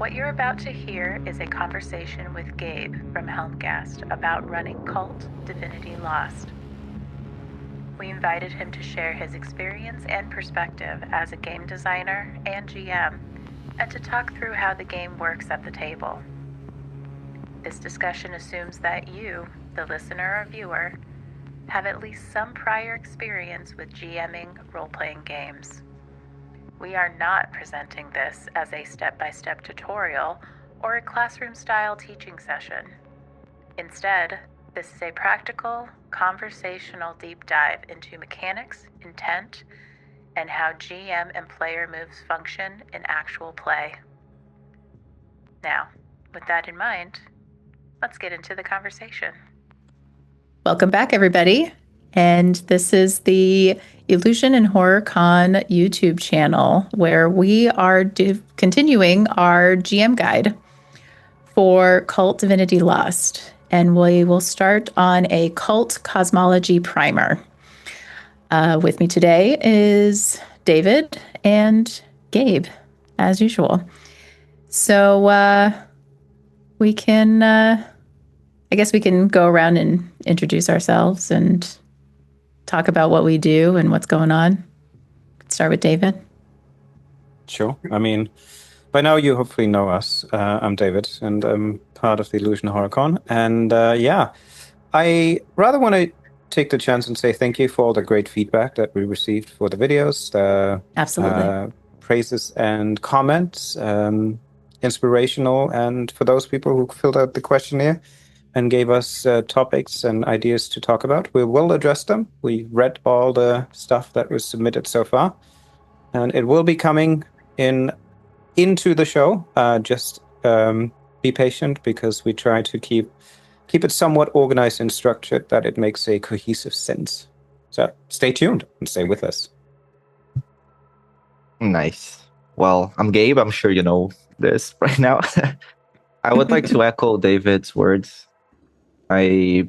What you're about to hear is a conversation with Gabe from Helmgast about running Kult Divinity Lost. We invited him to share his experience and perspective as a game designer and GM, and to talk through how the game works at the table. This discussion assumes that you, the listener or viewer, have at least some prior experience with GMing role-playing games. We are not presenting this as a step-by-step tutorial or a classroom-style teaching session. Instead, this is a practical, conversational deep dive into mechanics, intent, and how GM and player moves function in actual play. Now, with that in mind, let's get into the conversation. Welcome back, everybody. And this is the Illusion and Horror Con YouTube channel, where we are continuing our GM guide for Kult Divinity Lost. And we will start on a Kult Cosmology primer. With me today is David and Gabe, as usual. So we can, I guess we can go around and introduce ourselves and talk about what we do and what's going on. Start with David. Sure. I mean, by now you hopefully know us. I'm David, and I'm part of the Illusion HorrorCon. And I rather want to take the chance and say thank you for all the great feedback that we received for the videos. Absolutely. Praises and comments, inspirational. And for those people who filled out the questionnaire and gave us topics and ideas to talk about, we will address them. We read all the stuff that was submitted so far, and it will be coming into the show. Just be patient, because we try to keep it somewhat organized and structured, that it makes a cohesive sense. So stay tuned and stay with us. Nice. Well, I'm Gabe. I'm sure you know this right now. I would like to echo David's words. I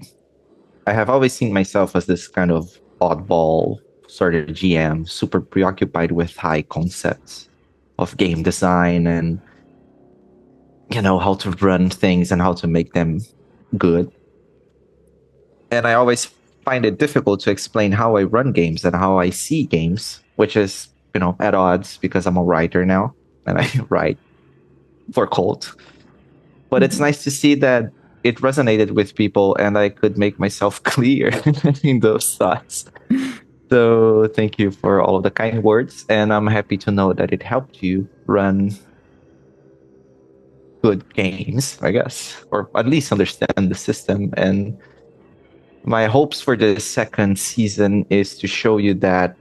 have always seen myself as this kind of oddball sort of GM, super preoccupied with high concepts of game design and, how to run things and how to make them good. And I always find it difficult to explain how I run games and how I see games, which is, at odds, because I'm a writer now and I write for Kult. But it's nice to see that it resonated with people and I could make myself clear in those thoughts. So thank you for all of the kind words. And I'm happy to know that it helped you run good games, I guess, or at least understand the system. And my hopes for the second season is to show you that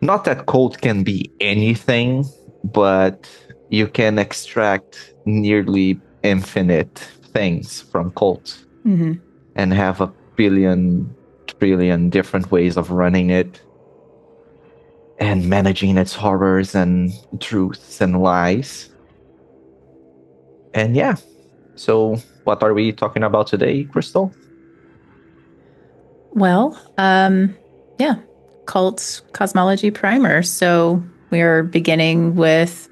not that Kult can be anything, but you can extract nearly infinite things from Kult and have a billion, trillion different ways of running it and managing its horrors and truths and lies. And yeah, so what are we talking about today, Crystal? Well, Kult Cosmology primer. So we're beginning with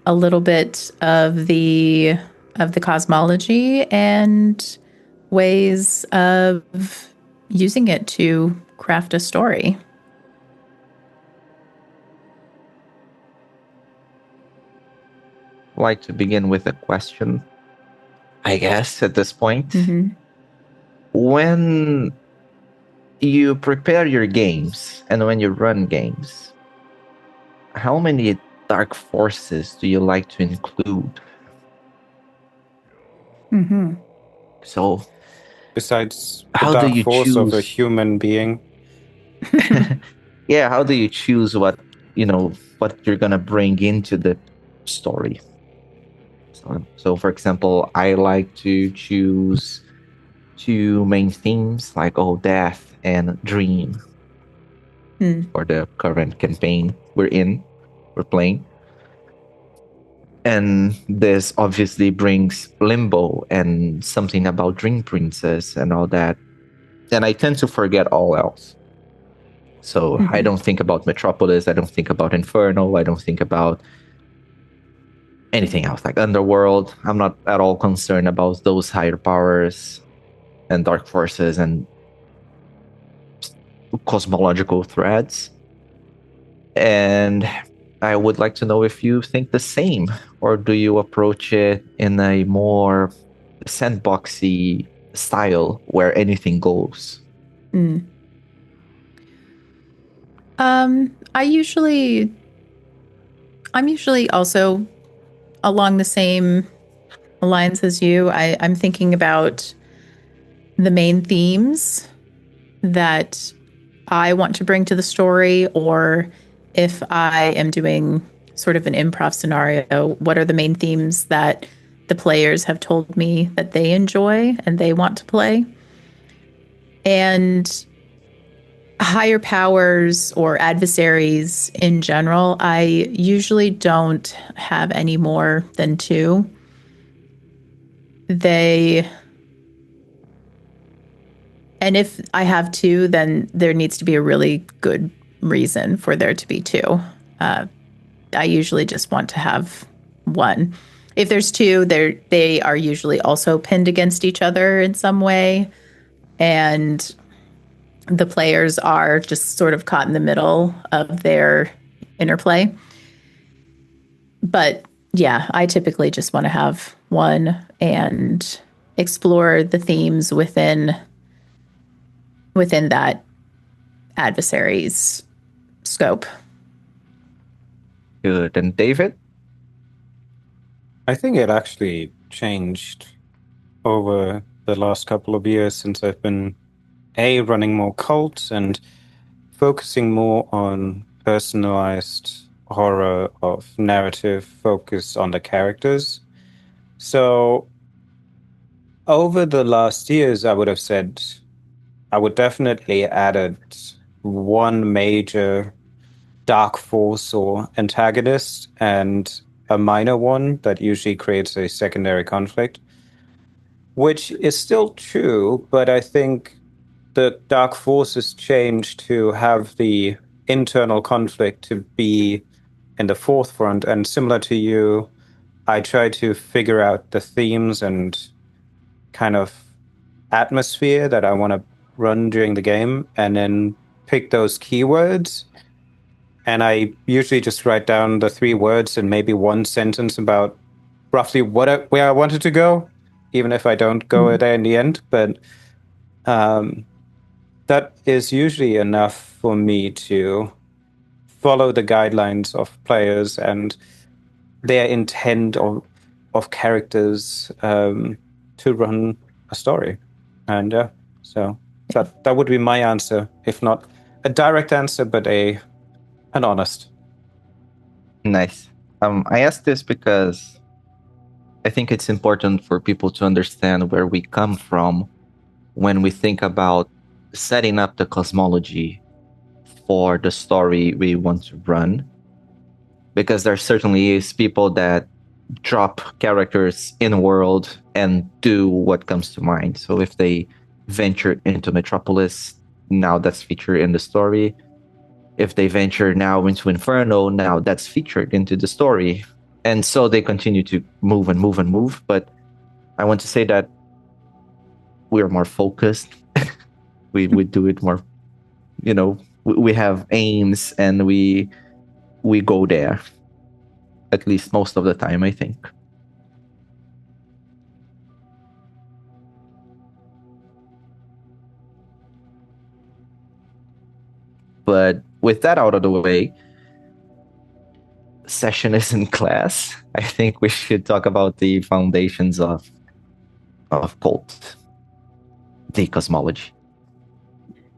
a little bit of the cosmology and ways of using it to craft a story. I'd like to begin with a question, I guess, at this point. When you prepare your games and when you run games, how many dark forces do you like to include? So, besides how the do dark you force of a choose? human being. Yeah, how do you choose what you're gonna bring into the story? So for example, I like to choose two main themes, like death and dream, for the current campaign we're playing. And this obviously brings limbo and something about Dream Princess and all that. And I tend to forget all else. So I don't think about Metropolis. I don't think about Inferno. I don't think about anything else, like Underworld. I'm not at all concerned about those higher powers and dark forces and cosmological threads. And I would like to know if you think the same, or do you approach it in a more sandboxy style where anything goes? I'm usually also along the same lines as you. I'm thinking about the main themes that I want to bring to the story, or if I am doing sort of an improv scenario, what are the main themes that the players have told me that they enjoy and they want to play? And higher powers or adversaries in general, I usually don't have any more than two. And if I have two, then there needs to be a really good reason for there to be two. I usually just want to have one. If there's two, they are usually also pinned against each other in some way. And the players are just sort of caught in the middle of their interplay. But yeah, I typically just want to have one and explore the themes within that adversary's scope. Good. And David? I think it actually changed over the last couple of years since I've been running more cults and focusing more on personalized horror of narrative focus on the characters. So over the last years, I would have said I would definitely added one major dark force or antagonist and a minor one that usually creates a secondary conflict, which is still true, but I think the dark forces change to have the internal conflict to be in the forefront. And similar to you, I try to figure out the themes and kind of atmosphere that I want to run during the game and then pick those keywords. And I usually just write down the 3 words and maybe one sentence about roughly where I wanted to go, even if I don't go there in the end. But that is usually enough for me to follow the guidelines of players and their intent of characters to run a story. And so that would be my answer, if not a direct answer, but an honest. Nice. I ask this because I think it's important for people to understand where we come from when we think about setting up the cosmology for the story we want to run. Because there certainly is people that drop characters in world and do what comes to mind. So if they venture into Metropolis, now that's featured in the story. If they venture now into Inferno, now that's featured into the story. And so they continue to move and move and move. But I want to say that we're more focused. we do it more, we have aims and we go there. At least most of the time, I think. But with that out of the way, session is in class. I think we should talk about the foundations of Kult, the cosmology.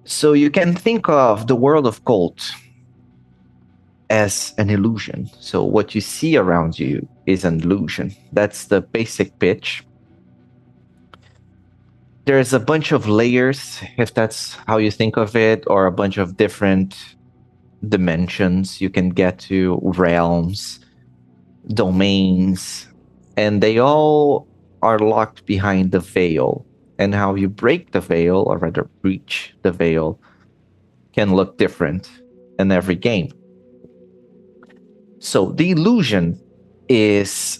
So you can think of the world of Kult as an illusion. So what you see around you is an illusion. That's the basic pitch. There's a bunch of layers, if that's how you think of it, or a bunch of different dimensions you can get to, realms, domains, and they all are locked behind the veil. And how you break the veil, or rather breach the veil, can look different in every game. So the illusion is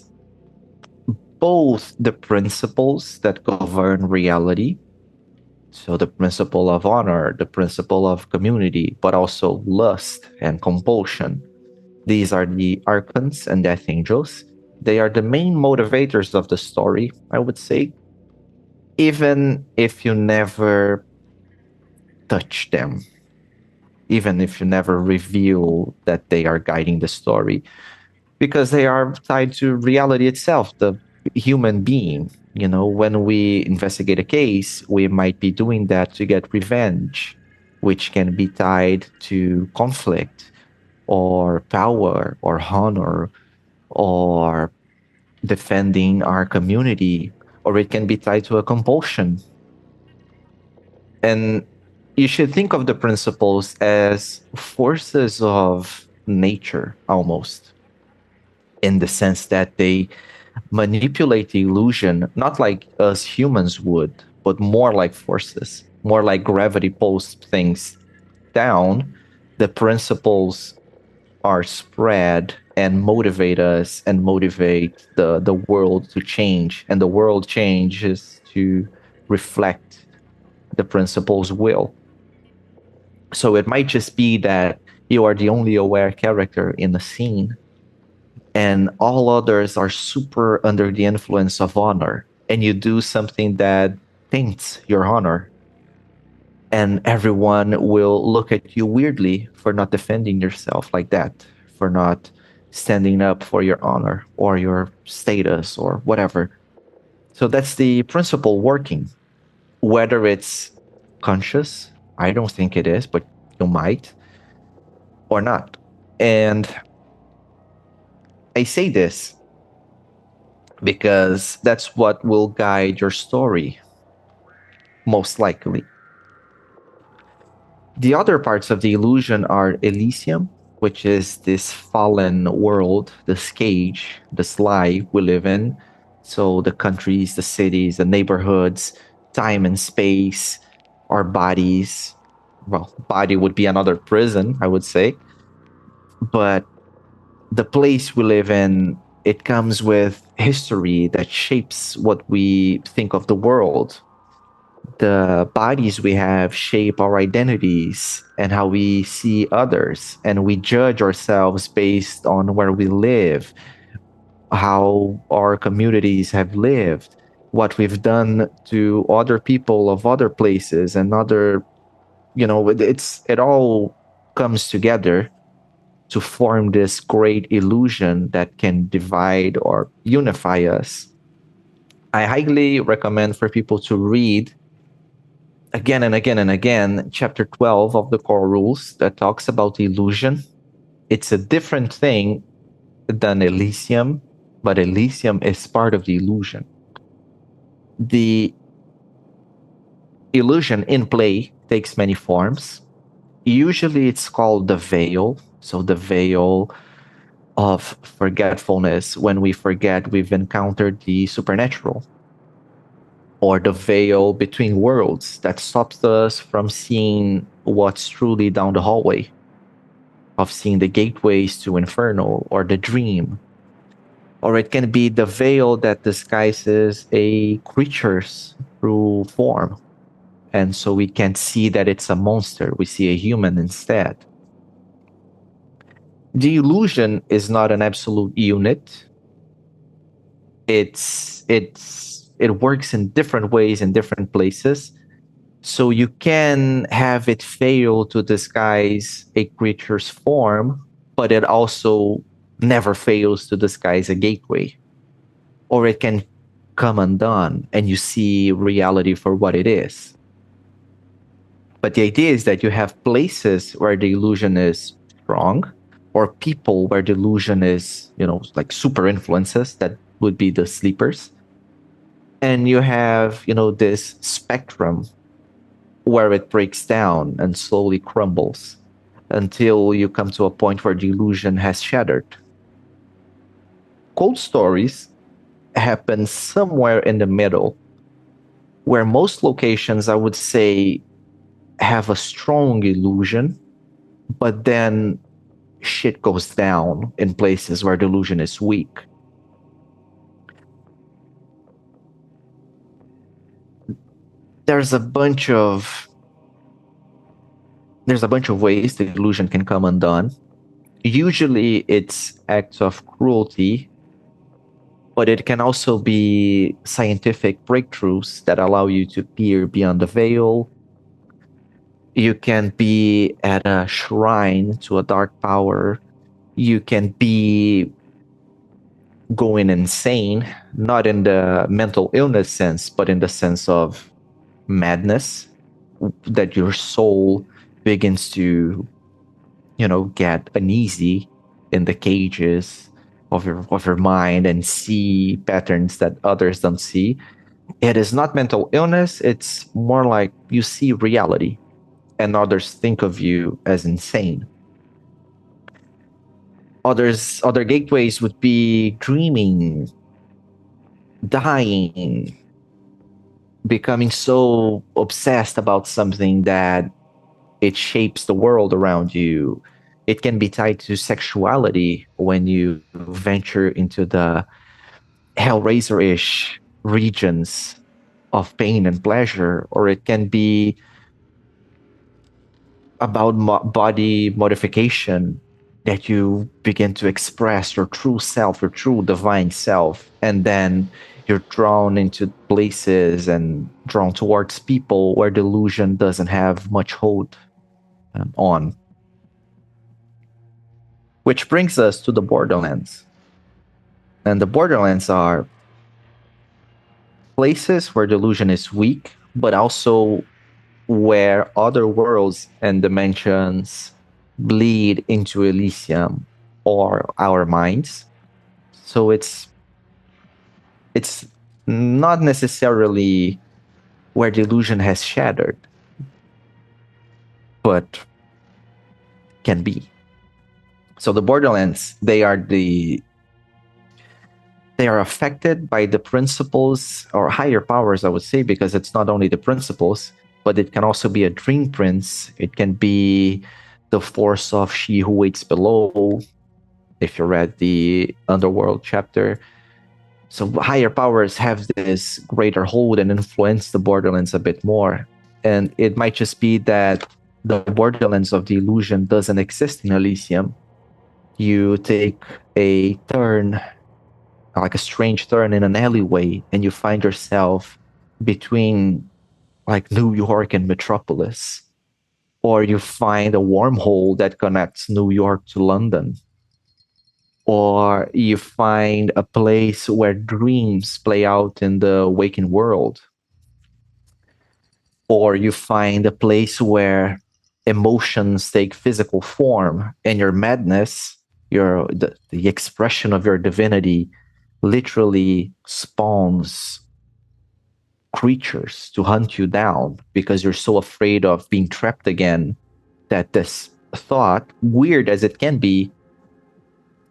both the principles that govern reality, so the principle of honor, the principle of community, but also lust and compulsion. These are the archons and death angels. They are the main motivators of the story, I would say, even if you never touch them, even if you never reveal that they are guiding the story, because they are tied to reality itself, the human being. You know, when we investigate a case, we might be doing that to get revenge, which can be tied to conflict or power or honor or defending our community, or it can be tied to a compulsion. And you should think of the principles as forces of nature almost, in the sense that they manipulate the illusion, not like us humans would, but more like forces, more like gravity pulls things down. The principles are spread and motivate us and motivate the world to change. And the world changes to reflect the principles' will. So it might just be that you are the only aware character in the scene, and all others are super under the influence of honor, and you do something that taints your honor, and everyone will look at you weirdly for not defending yourself like that, for not standing up for your honor or your status or whatever. So that's the principle working. Whether it's conscious, I don't think it is, but you might, or not. And I say this because that's what will guide your story, most likely. The other parts of the illusion are Elysium, which is this fallen world, this cage, this lie we live in. So the countries, the cities, the neighborhoods, time and space, our bodies. Well, body would be another prison, I would say. But the place we live in, it comes with history that shapes what we think of the world. The bodies we have shape our identities and how we see others, and we judge ourselves based on where we live, how our communities have lived, what we've done to other people of other places and other, it all comes together to form this great illusion that can divide or unify us. I highly recommend for people to read again and again and again chapter 12 of the core rules that talks about illusion. It's a different thing than Elysium, but Elysium is part of the illusion. The illusion in play takes many forms. Usually it's called the veil. So the veil of forgetfulness, when we forget we've encountered the supernatural, or the veil between worlds that stops us from seeing what's truly down the hallway, of seeing the gateways to Inferno or the dream. Or it can be the veil that disguises a creature's true form. And so we can't see that it's a monster. We see a human instead. The illusion is not an absolute unit. It works in different ways in different places. So you can have it fail to disguise a creature's form, but it also never fails to disguise a gateway. Or it can come undone and you see reality for what it is. But the idea is that you have places where the illusion is strong, or people where the illusion is, like super influences, that would be the sleepers. And you have, this spectrum where it breaks down and slowly crumbles until you come to a point where the illusion has shattered. Cold stories happen somewhere in the middle, where most locations, I would say, have a strong illusion, but then shit goes down in places where the illusion is weak. there's a bunch of ways the illusion can come undone. Usually it's acts of cruelty, but it can also be scientific breakthroughs that allow you to peer beyond the veil. You can be at a shrine to a dark power. You can be going insane, not in the mental illness sense, but in the sense of madness, that your soul begins to, get uneasy in the cages of your mind and see patterns that others don't see. It is not mental illness. It's more like you see reality and others think of you as insane. Other gateways would be dreaming, dying, becoming so obsessed about something that it shapes the world around you. It can be tied to sexuality when you venture into the Hellraiser-ish regions of pain and pleasure, or it can be about body modification, that you begin to express your true self, your true divine self, and then you're drawn into places and drawn towards people where delusion doesn't have much hold on. Which brings us to the Borderlands. And the Borderlands are places where delusion is weak, but also where other worlds and dimensions bleed into Elysium or our minds. So it's not necessarily where delusion has shattered, but can be. So the Borderlands, they are affected by the principles or higher powers, I would say, because it's not only the principles, but it can also be a dream prince. It can be the force of She Who Waits Below, if you read the Underworld chapter. So higher powers have this greater hold and influence the Borderlands a bit more. And it might just be that the Borderlands of the illusion doesn't exist in Elysium. You take a turn, like a strange turn in an alleyway, and you find yourself between like New York and Metropolis. Or you find a wormhole that connects New York to London. Or you find a place where dreams play out in the waking world. Or you find a place where emotions take physical form, and your madness, the expression of your divinity, literally spawns creatures to hunt you down because you're so afraid of being trapped again that this thought, weird as it can be,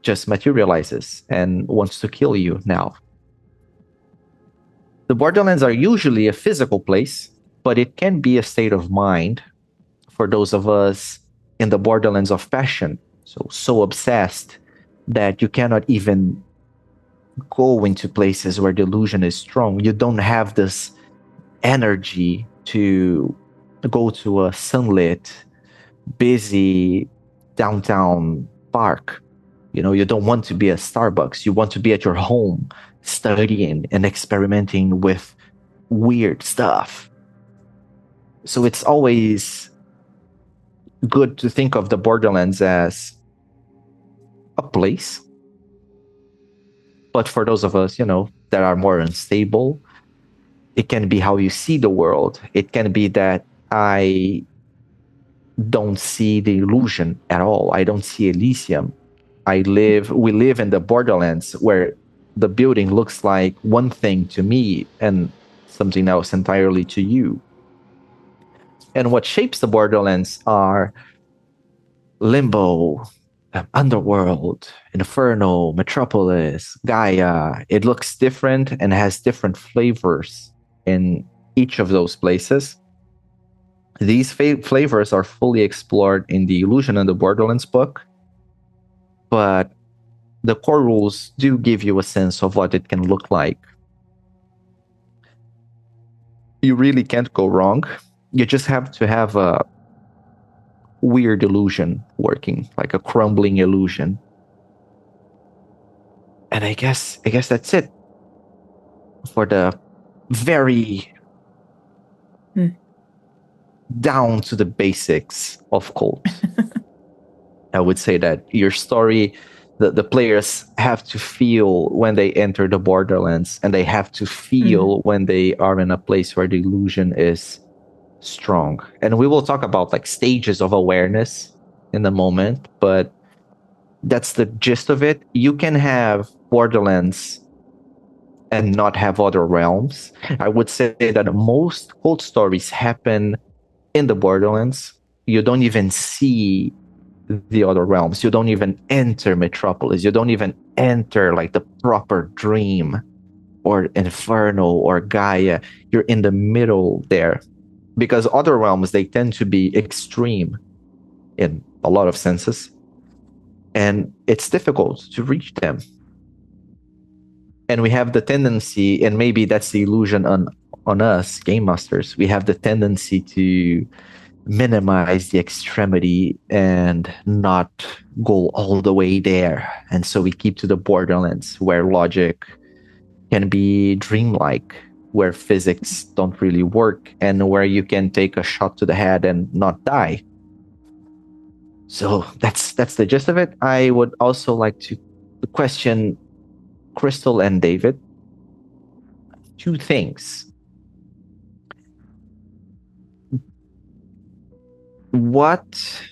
just materializes and wants to kill you now. The Borderlands are usually a physical place, but it can be a state of mind for those of us in the Borderlands of passion, so obsessed that you cannot even go into places where delusion is strong. You don't have this energy to go to a sunlit, busy downtown park. You don't want to be at Starbucks. You want to be at your home studying and experimenting with weird stuff. So it's always good to think of the Borderlands as a place. But for those of us, that are more unstable, it can be how you see the world. It can be that I don't see the illusion at all. I don't see Elysium. We live in the Borderlands where the building looks like one thing to me and something else entirely to you. And what shapes the Borderlands are Limbo, Underworld, Inferno, Metropolis, Gaia. It looks different and has different flavors in each of those places. These flavors are fully explored in the Illusion and the Borderlands book, but the core rules do give you a sense of what it can look like. you really can't go wrong. You just have to have a weird illusion working, like a crumbling illusion. And I guess that's it for the very down to the basics of Kult. I would say that your story, the players have to feel when they enter the Borderlands, and they have to feel when they are in a place where the illusion is strong. And we will talk about like stages of awareness in a moment, but that's the gist of it. You can have Borderlands and not have other realms. I would say that most Kult stories happen in the Borderlands. You don't even see the other realms. You don't even enter Metropolis. You don't even enter like the proper Dream or Inferno or Gaia. You're in the middle there, because other realms, they tend to be extreme in a lot of senses, and it's difficult to reach them. And we have the tendency, and maybe that's the illusion on us game masters, we have the tendency to minimize the extremity and not go all the way there. And so we keep to the Borderlands, where logic can be dreamlike, where physics don't really work, and where you can take a shot to the head and not die. So that's the gist of it. I would also like to question Crystal and David two things. What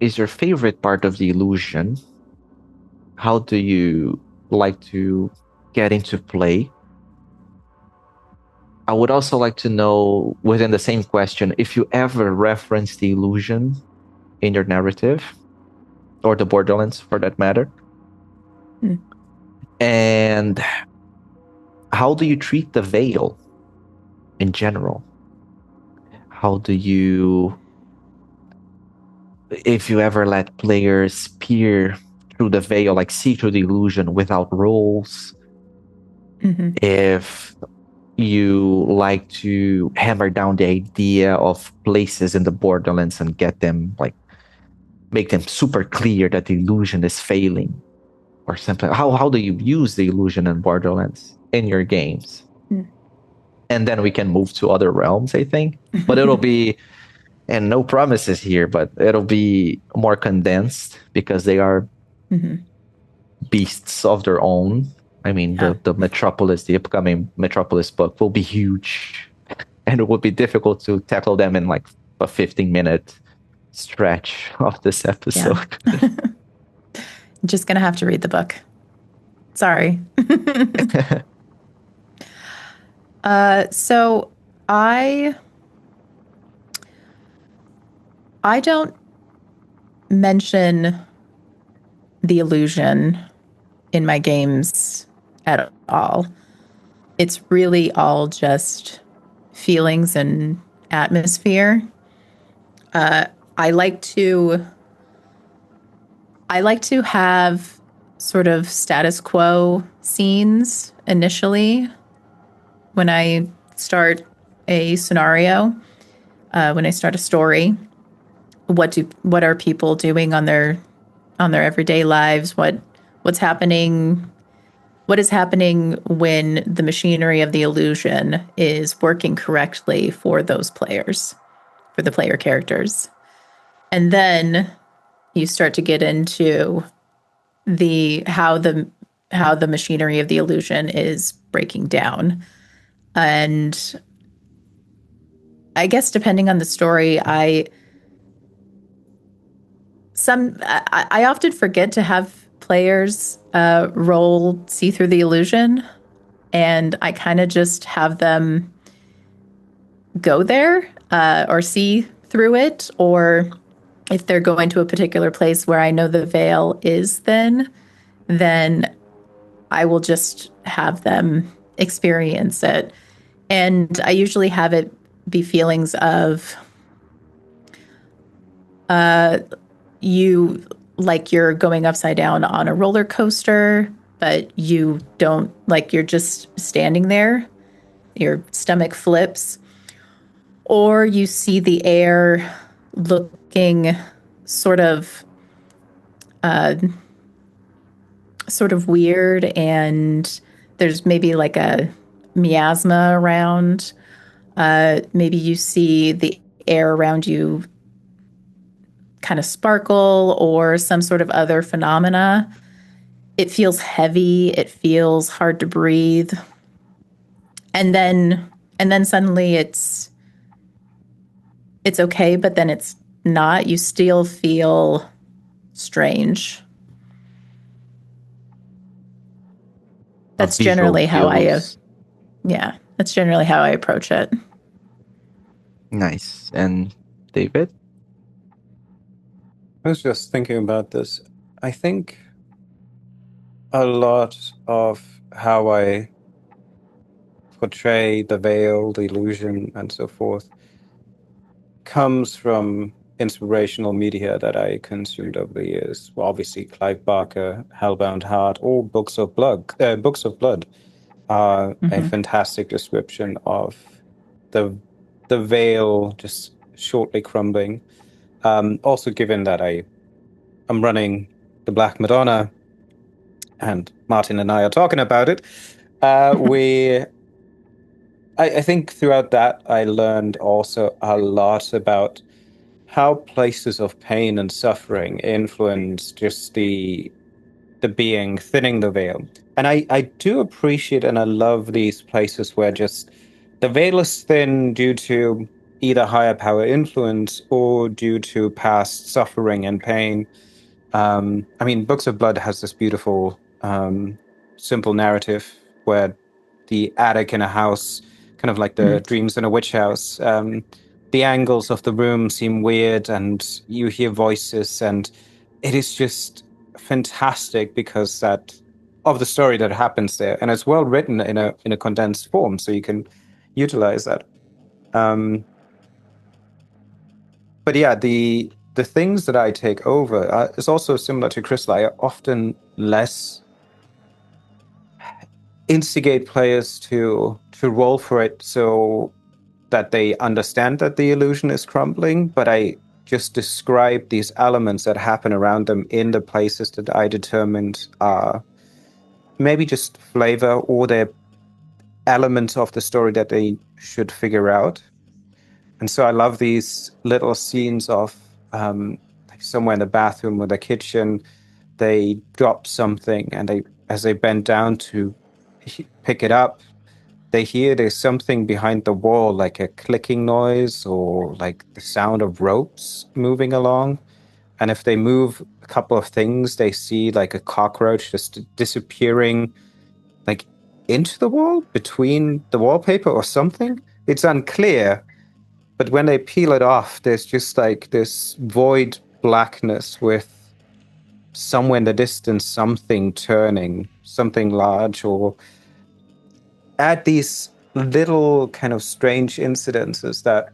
is your favorite part of the illusion? How do you like to get into play? I would also like to know, within the same question, if you ever reference the illusion in your narrative, or the Borderlands for that matter. And how do you treat the veil in general? How do you, if you ever let players peer through the veil, like see through the illusion without rules? If you like to hammer down the idea of places in the Borderlands and get them, like, make them super clear that the illusion is failing, or something. How do you use the illusion in Borderlands in your games? And then we can move to other realms, I think. But it'll be, and no promises here, but it'll be more condensed, because they are beasts of their own. I mean, the Metropolis, the upcoming Metropolis book will be huge, and it will be difficult to tackle them in like a 15-minute stretch of this episode. Just gonna have to read the book. Sorry. So I don't mention the illusion in my games at all. It's really all just feelings and atmosphere. I like to have sort of status quo scenes initially when I start a scenario, when I start a story. What are people doing on their everyday lives? What's happening? What is happening when the machinery of the illusion is working correctly for those players, for the player characters? And then you start to get into how the machinery of the illusion is breaking down. And I guess depending on the story, I often forget to have players see through the illusion, and I kind of just have them go there or see through it, or if they're going to a particular place where I know the veil is then I will just have them experience it. And I usually have it be feelings of you're going upside down on a roller coaster, but you don't, like, you're just standing there your stomach flips, or you see the air looking sort of weird, and there's maybe like a miasma around. Maybe you see the air around you kind of sparkle or some sort of other phenomena. It feels heavy. It feels hard to breathe. And then suddenly it's okay, but then it's not. You still feel strange. That's generally how that's generally how I approach it. Nice. And David? I was just thinking about this. I think a lot of how I portray the veil, the illusion, and so forth comes from inspirational media that I consumed over the years. Well, obviously, Clive Barker, Hellbound Heart, or Books of Blood. Books of Blood are a fantastic description of the veil just shortly crumbling. Also, given that I'm running the Black Madonna, and Martin and I are talking about it, I think throughout that I learned also a lot about how places of pain and suffering influence just the being thinning the veil. And I do appreciate and I love these places where just the veil is thin due to either higher power influence or due to past suffering and pain. I mean, Books of Blood has this beautiful, simple narrative where the attic in a house, kind of like the dreams in a witch house, the angles of the room seem weird and you hear voices, and it is just fantastic because of the story that happens there, and it's well written in a condensed form, so you can utilize that. But yeah, the things that I take over is also similar to Crystal. I often less instigate players to roll for it so that they understand that the illusion is crumbling, but I just describe these elements that happen around them in the places that I determined are maybe just flavor or they're elements of the story that they should figure out. And so I love these little scenes of like somewhere in the bathroom or the kitchen, they drop something, and as they bend down to pick it up, they hear there's something behind the wall, like a clicking noise or like the sound of ropes moving along. And if they move a couple of things, they see like a cockroach just disappearing like into the wall, between the wallpaper or something. It's unclear. But when they peel it off, there's just like this void blackness with somewhere in the distance something turning, something large, or add these little kind of strange incidences that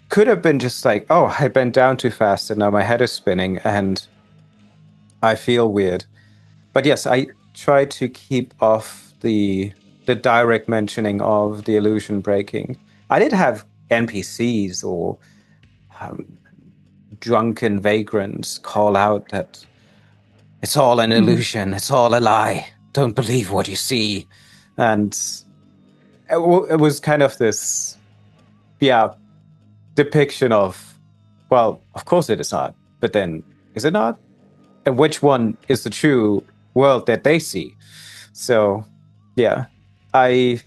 could have been just like, oh, I bent down too fast and now my head is spinning and I feel weird. But yes, I try to keep off the direct mentioning of the illusion breaking. I did have NPCs or drunken vagrants call out that it's all an illusion, it's all a lie, don't believe what you see. And it was kind of this, depiction of, well, of course it is not, but then is it not? And which one is the true world that they see? So, yeah, I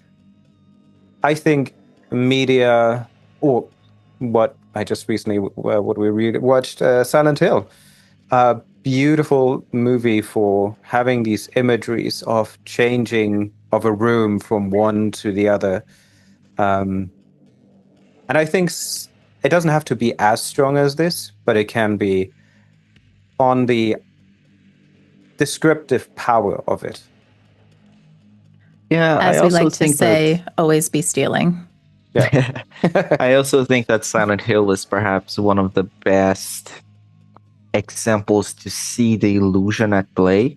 think media, or what I just recently watched Silent Hill, a beautiful movie for having these imageries of changing of a room from one to the other. And I think it doesn't have to be as strong as this, but it can be on the descriptive power of it. Yeah, As I we also like to think say, always be stealing. Yeah. I also think that Silent Hill is perhaps one of the best examples to see the illusion at play.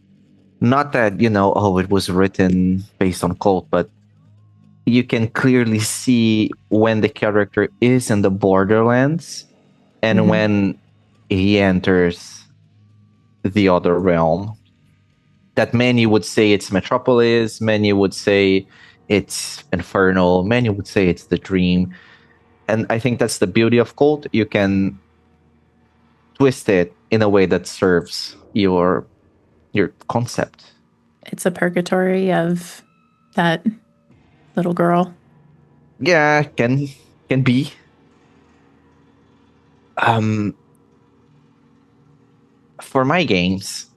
Not that, it was written based on cult, but you can clearly see when the character is in the Borderlands and when he enters the other realm. That many would say it's Metropolis, many would say it's Infernal, many would say it's the Dream. And I think that's the beauty of Kult. You can twist it in a way that serves your concept. It's a purgatory of that little girl. Yeah, can be. For my games,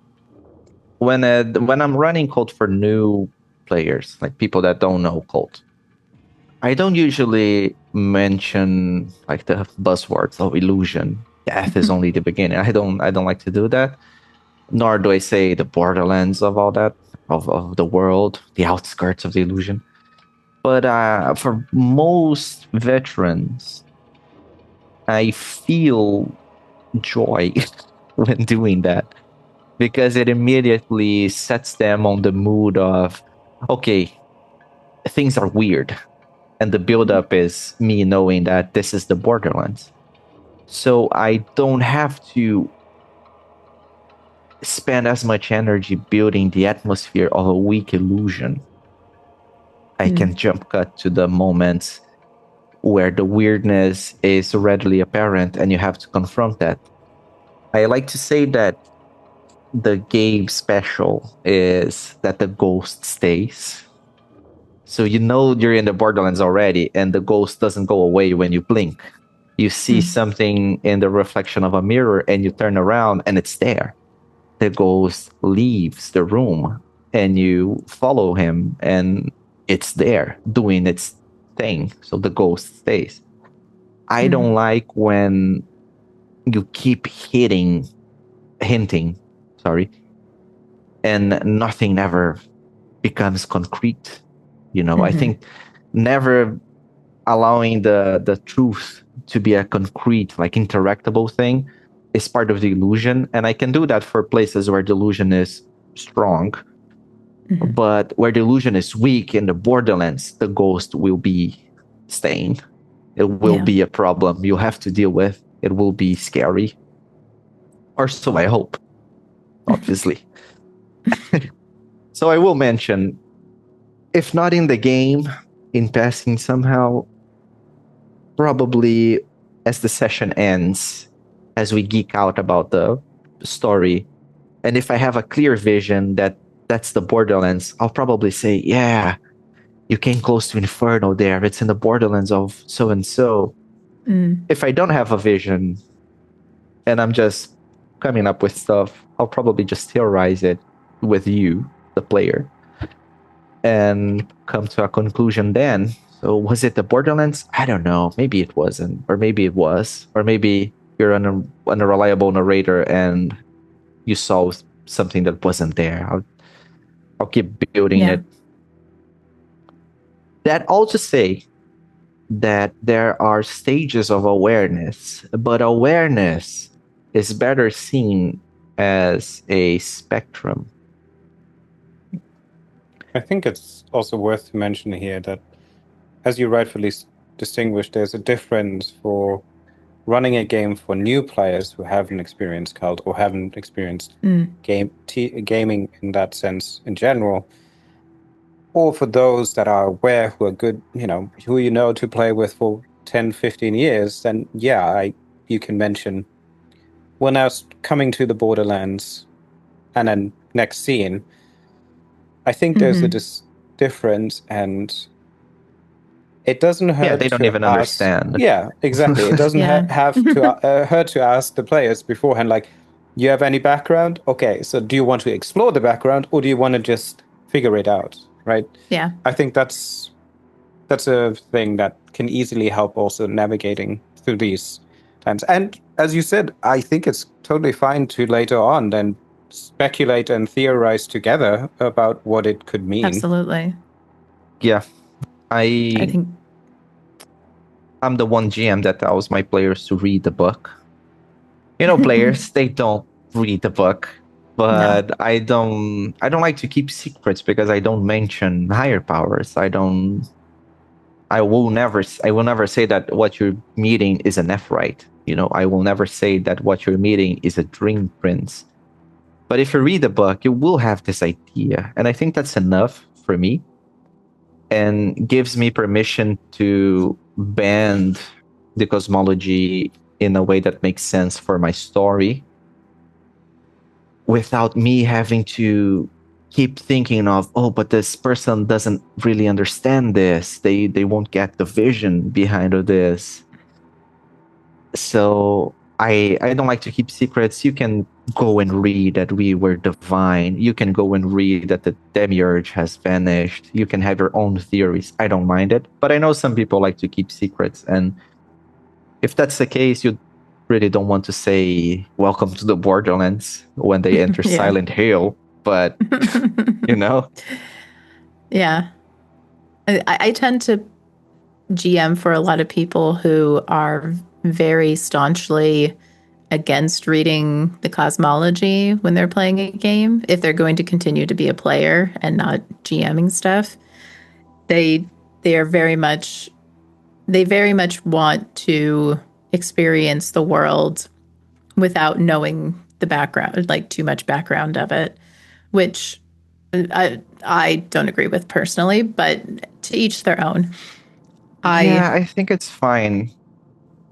when I'm running Kult for new players, like people that don't know Kult, I don't usually mention like the buzzwords of illusion. Death is only the beginning. I don't like to do that. Nor do I say the borderlands of all that, of the world, the outskirts of the illusion. But for most veterans, I feel joy when doing that, because it immediately sets them on the mood of, okay, things are weird. And the buildup is me knowing that this is the Borderlands. So I don't have to spend as much energy building the atmosphere of a weak illusion. I can jump cut to the moments where the weirdness is readily apparent and you have to confront that. I like to say that the Gabe special is that the ghost stays. So you know you're in the Borderlands already, and the ghost doesn't go away when you blink. You see something in the reflection of a mirror, and you turn around, and it's there. The ghost leaves the room, and you follow him, and it's there doing its thing. So the ghost stays. I don't like when you keep hinting, and nothing ever becomes concrete. I think never allowing the truth to be a concrete, like interactable thing is part of the illusion. And I can do that for places where the illusion is strong. But where the illusion is weak in the Borderlands, the ghost will be staying. It will be a problem you'll have to deal with. It will be scary. Or so I hope, obviously. So I will mention, if not in the game, in passing somehow, probably as the session ends, as we geek out about the story, and if I have a clear vision that that's the Borderlands, I'll probably say, yeah, you came close to Inferno there. It's in the Borderlands of so-and-so. If I don't have a vision and I'm just coming up with stuff, I'll probably just theorize it with you, the player, and come to a conclusion then. So was it the Borderlands? I don't know. Maybe it wasn't. Or maybe it was. Or maybe you're an unreliable narrator and you saw something that wasn't there. I'll keep building it. That all to say that there are stages of awareness, but awareness is better seen as a spectrum. I think it's also worth to mention here that, as you rightfully distinguished, there's a difference for running a game for new players who haven't experienced Cult or haven't experienced gaming in that sense in general, or for those that are aware, who are good, who you know to play with for 10, 15 years, then you can mention, well, now coming to the Borderlands and then next scene, I think there's a difference, and it doesn't hurt. Yeah, they don't even understand. Yeah, exactly. It doesn't have to hurt to ask the players beforehand, like, you have any background? Okay, so do you want to explore the background, or do you want to just figure it out, right? Yeah. I think that's a thing that can easily help also navigating through these times. And as you said, I think it's totally fine to later on then speculate and theorize together about what it could mean. Absolutely. Yeah. I think I'm the one GM that tells my players to read the book. Players, they don't read the book, but no. I don't like to keep secrets because I don't mention higher powers. I don't I will never say that what you're meeting is a nephrite. I will never say that what you're meeting is a dream prince. But if you read the book, you will have this idea. And I think that's enough for me and gives me permission to bend the cosmology in a way that makes sense for my story without me having to keep thinking of, oh, but this person doesn't really understand this. They won't get the vision behind of this. So I don't like to keep secrets. You can go and read that we were divine. You can go and read that the demiurge has vanished. You can have your own theories. I don't mind it. But I know some people like to keep secrets. And if that's the case, you really don't want to say welcome to the Borderlands when they enter Yeah. Silent Hill. But, Yeah. I tend to GM for a lot of people who are very staunchly against reading the cosmology when they're playing a game. If they're going to continue to be a player and not GMing stuff, they very much want to experience the world without knowing the background, like too much background of it, which I don't agree with personally, but to each their own. I think it's fine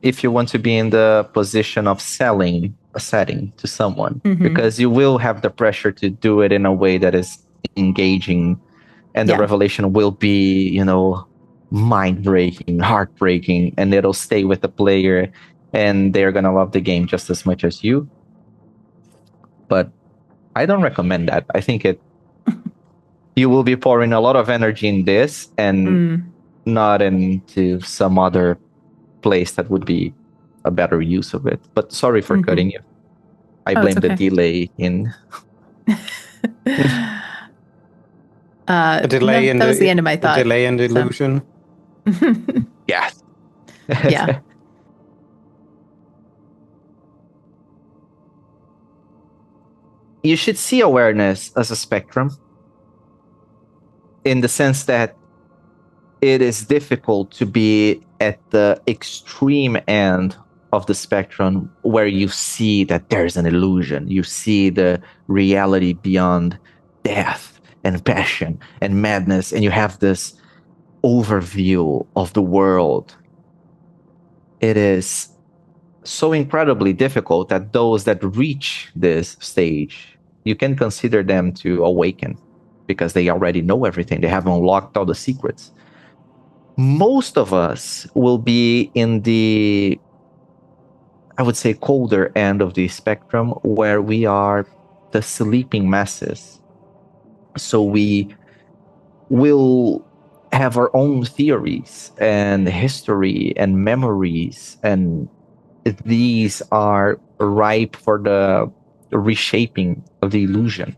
if you want to be in the position of selling a setting to someone, because you will have the pressure to do it in a way that is engaging, and the revelation will be, mind-breaking, heartbreaking, and it'll stay with the player, and they're gonna love the game just as much as you. But I don't recommend that. I think you will be pouring a lot of energy in this and not into some other place that would be a better use of it. But sorry for cutting you. I blame the delay in a delay that was the end of my thought. A delay in the illusion. Yes. Yeah. You should see awareness as a spectrum, in the sense that it is difficult to be at the extreme end of the spectrum where you see that there's an illusion. You see the reality beyond death and passion and madness, and you have this overview of the world. It is so incredibly difficult that those that reach this stage, you can consider them to awaken because they already know everything. They have unlocked all the secrets. Most of us will be in the, I would say, colder end of the spectrum, where we are the sleeping masses. So we will have our own theories and history and memories, and these are ripe for the reshaping of the illusion,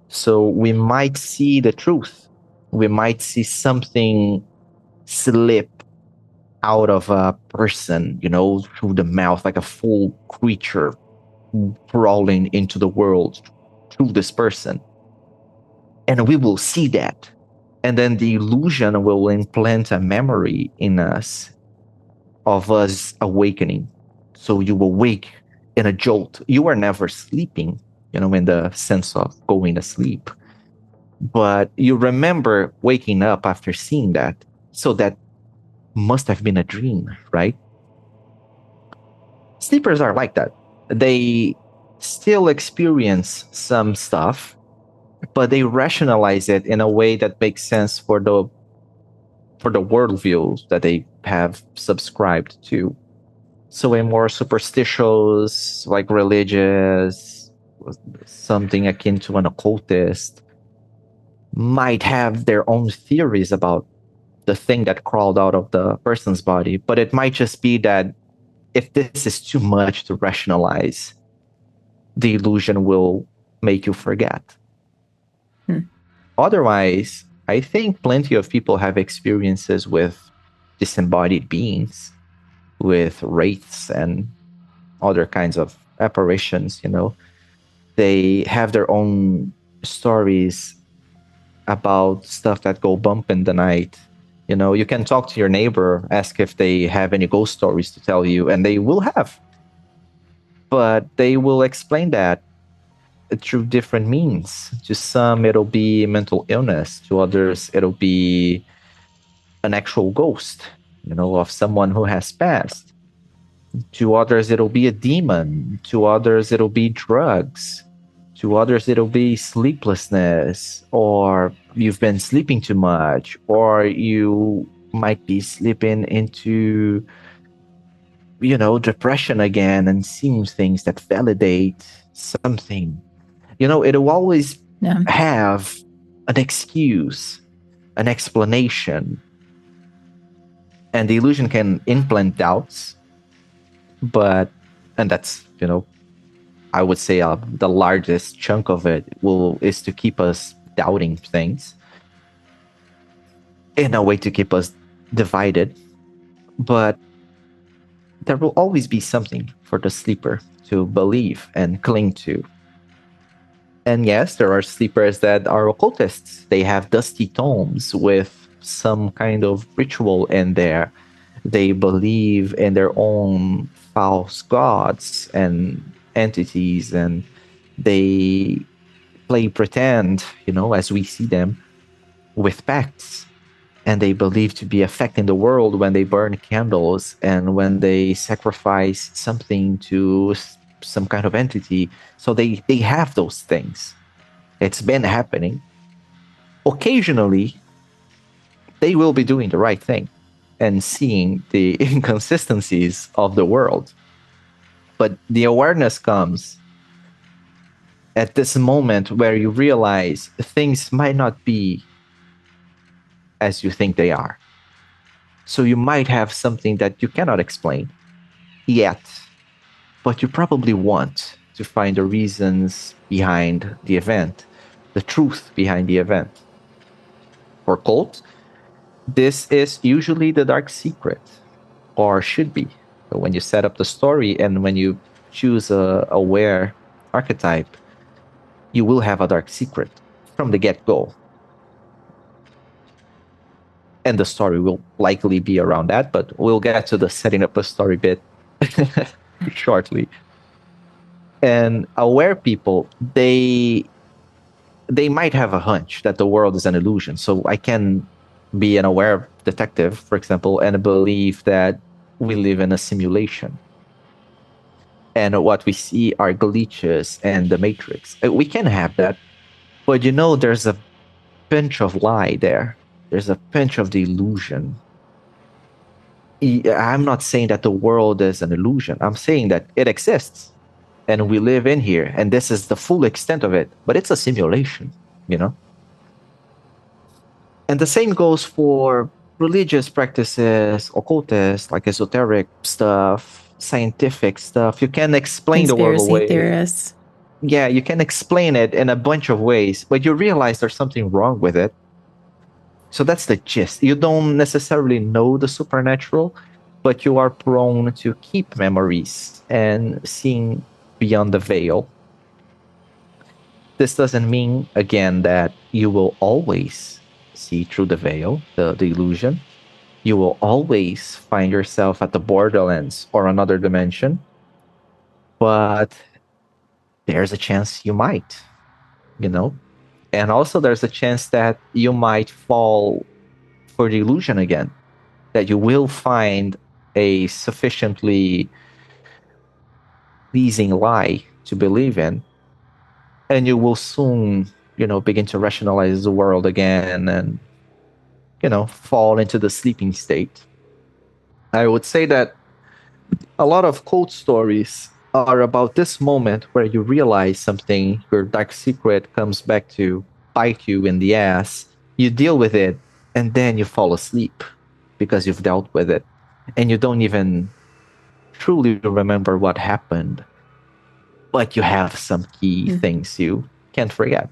So we might see the truth. We might see something slip out of a person, through the mouth, like a full creature crawling into the world through this person. And we will see that. And then the illusion will implant a memory in us of us awakening. So you awake in a jolt. You are never sleeping, in the sense of going to sleep. But you remember waking up after seeing that. So that must have been a dream, right? Sleepers are like that. They still experience some stuff, but they rationalize it in a way that makes sense for the worldview that they have subscribed to. So a more superstitious, like religious, something akin to an occultist, might have their own theories about the thing that crawled out of the person's body, but it might just be that if this is too much to rationalize, the illusion will make you forget. Otherwise, I think plenty of people have experiences with disembodied beings, with wraiths and other kinds of apparitions, They have their own stories about stuff that go bump in the night. You know, you can talk to your neighbor, ask if they have any ghost stories to tell you, and they will have. But they will explain that through different means. To some, it'll be mental illness. To others, it'll be an actual ghost, you know, of someone who has passed. To others, it'll be a demon. To others, it'll be drugs. To others, it'll be sleeplessness, or you've been sleeping too much, or you might be slipping into, you know, depression again and seeing things that validate something. You know, it'll always have an excuse, an explanation. And the illusion can implant doubts, and that's, you know, I would say the largest chunk of it is to keep us doubting things in a way to keep us divided. But there will always be something for the sleeper to believe and cling to. And yes, there are sleepers that are occultists. They have dusty tomes with some kind of ritual in there. They believe in their own false gods and entities, and they play pretend, you know, as we see them, with pacts. And they believe to be affecting the world when they burn candles and when they sacrifice something to some kind of entity. So they have those things. It's been happening. Occasionally, they will be doing the right thing and seeing the inconsistencies of the world. But the awareness comes at this moment where you realize things might not be as you think they are. So you might have something that you cannot explain yet, but you probably want to find the reasons behind the event, the truth behind the event. For Kult, this is usually the dark secret, or should be. So when you set up the story and when you choose a aware archetype, you will have a dark secret from the get-go. And the story will likely be around that, but we'll get to the setting up the story bit shortly. And aware people, they might have a hunch that the world is an illusion. So I can be an aware detective, for example, and believe that we live in a simulation. And what we see are glitches and the matrix. We can have that, but you know, there's a pinch of lie there. There's a pinch of the illusion. I'm not saying that the world is an illusion. I'm saying that it exists and we live in here, and this is the full extent of it, but it's a simulation, you know? And the same goes for religious practices, occultist, like esoteric stuff, scientific stuff. You can explain the world away. Conspiracy theorists. Yeah, you can explain it in a bunch of ways, but you realize there's something wrong with it. So that's the gist. You don't necessarily know the supernatural, but you are prone to keep memories and seeing beyond the veil. This doesn't mean, again, that you will always see through the veil, the illusion. You will always find yourself at the borderlands or another dimension, but there's a chance you might, you know? And also there's a chance that you might fall for the illusion again, that you will find a sufficiently pleasing lie to believe in, and you will soon, you know, begin to rationalize the world again and, you know, fall into the sleeping state. I would say that a lot of cult stories are about this moment where you realize something, your dark secret comes back to bite you in the ass, you deal with it, and then you fall asleep because you've dealt with it. And you don't even truly remember what happened, but you have some key things you can't forget.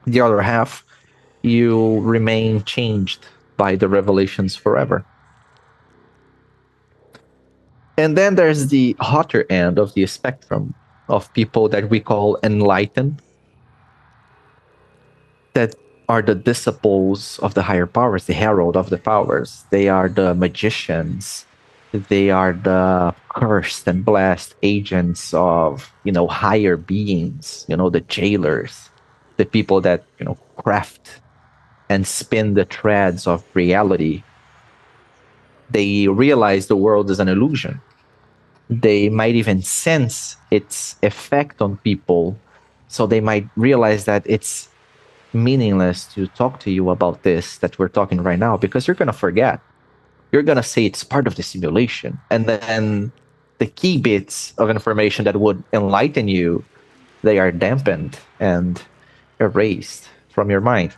The other half, you remain changed by the revelations forever. And then there's the hotter end of the spectrum of people that we call enlightened, that are the disciples of the higher powers, the herald of the powers. They are the magicians. They are the cursed and blessed agents of, higher beings, the jailers, the people that, craft and spin the threads of reality. They realize the world is an illusion. They might even sense its effect on people. So they might realize that it's meaningless to talk to you about this that we're talking right now, because you're going to forget. You're going to say it's part of the simulation. And then the key bits of information that would enlighten you, they are dampened and erased from your mind.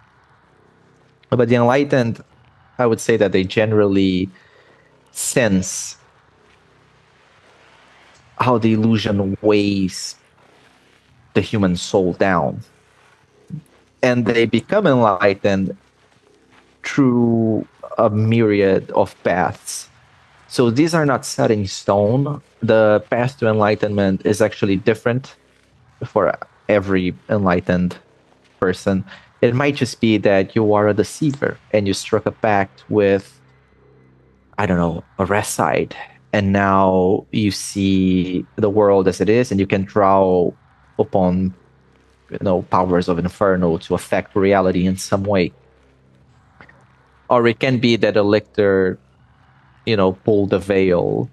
But the enlightened, I would say that they generally sense how the illusion weighs the human soul down. And they become enlightened through a myriad of paths. So these are not set in stone. The path to enlightenment is actually different for every enlightened person. It might just be that you are a deceiver and you struck a pact with, I don't know, a Reside, and now you see the world as it is, and you can draw upon, powers of Inferno to affect reality in some way. Or it can be that a lictor, pulled the veil,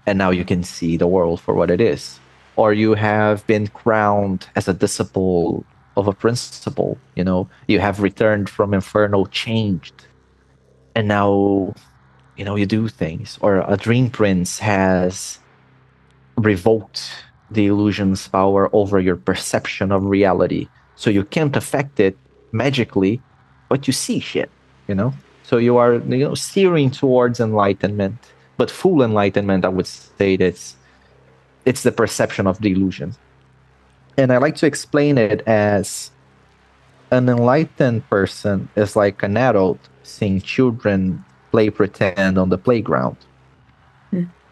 and now you can see the world for what it is. Or you have been crowned as a disciple of a principle. You have returned from Inferno changed, and now, you do things. Or a dream prince has revoked the illusion's power over your perception of reality. So you can't affect it magically, but you see shit, So you are, steering towards enlightenment. But full enlightenment, I would say it's the perception of the illusion. And I like to explain it as an enlightened person is like an adult seeing children play pretend on the playground.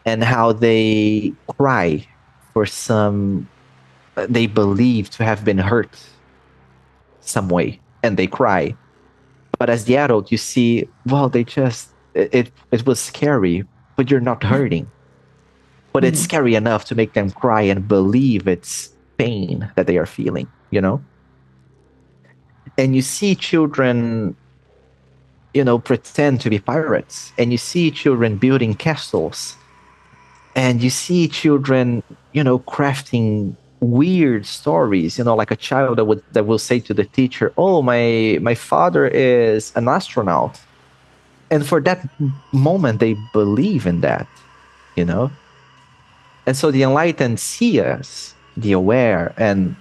And how they cry for some, they believe to have been hurt some way, and they cry. But as the adult, you see, well, they just, it was scary, but you're not hurting. But it's scary enough to make them cry and believe it's pain that they are feeling, And you see children, pretend to be pirates, and you see children building castles, and you see children, crafting weird stories, like a child that will say to the teacher, "Oh, my father is an astronaut," and for that moment they believe in that, And so the enlightened see us, the aware, and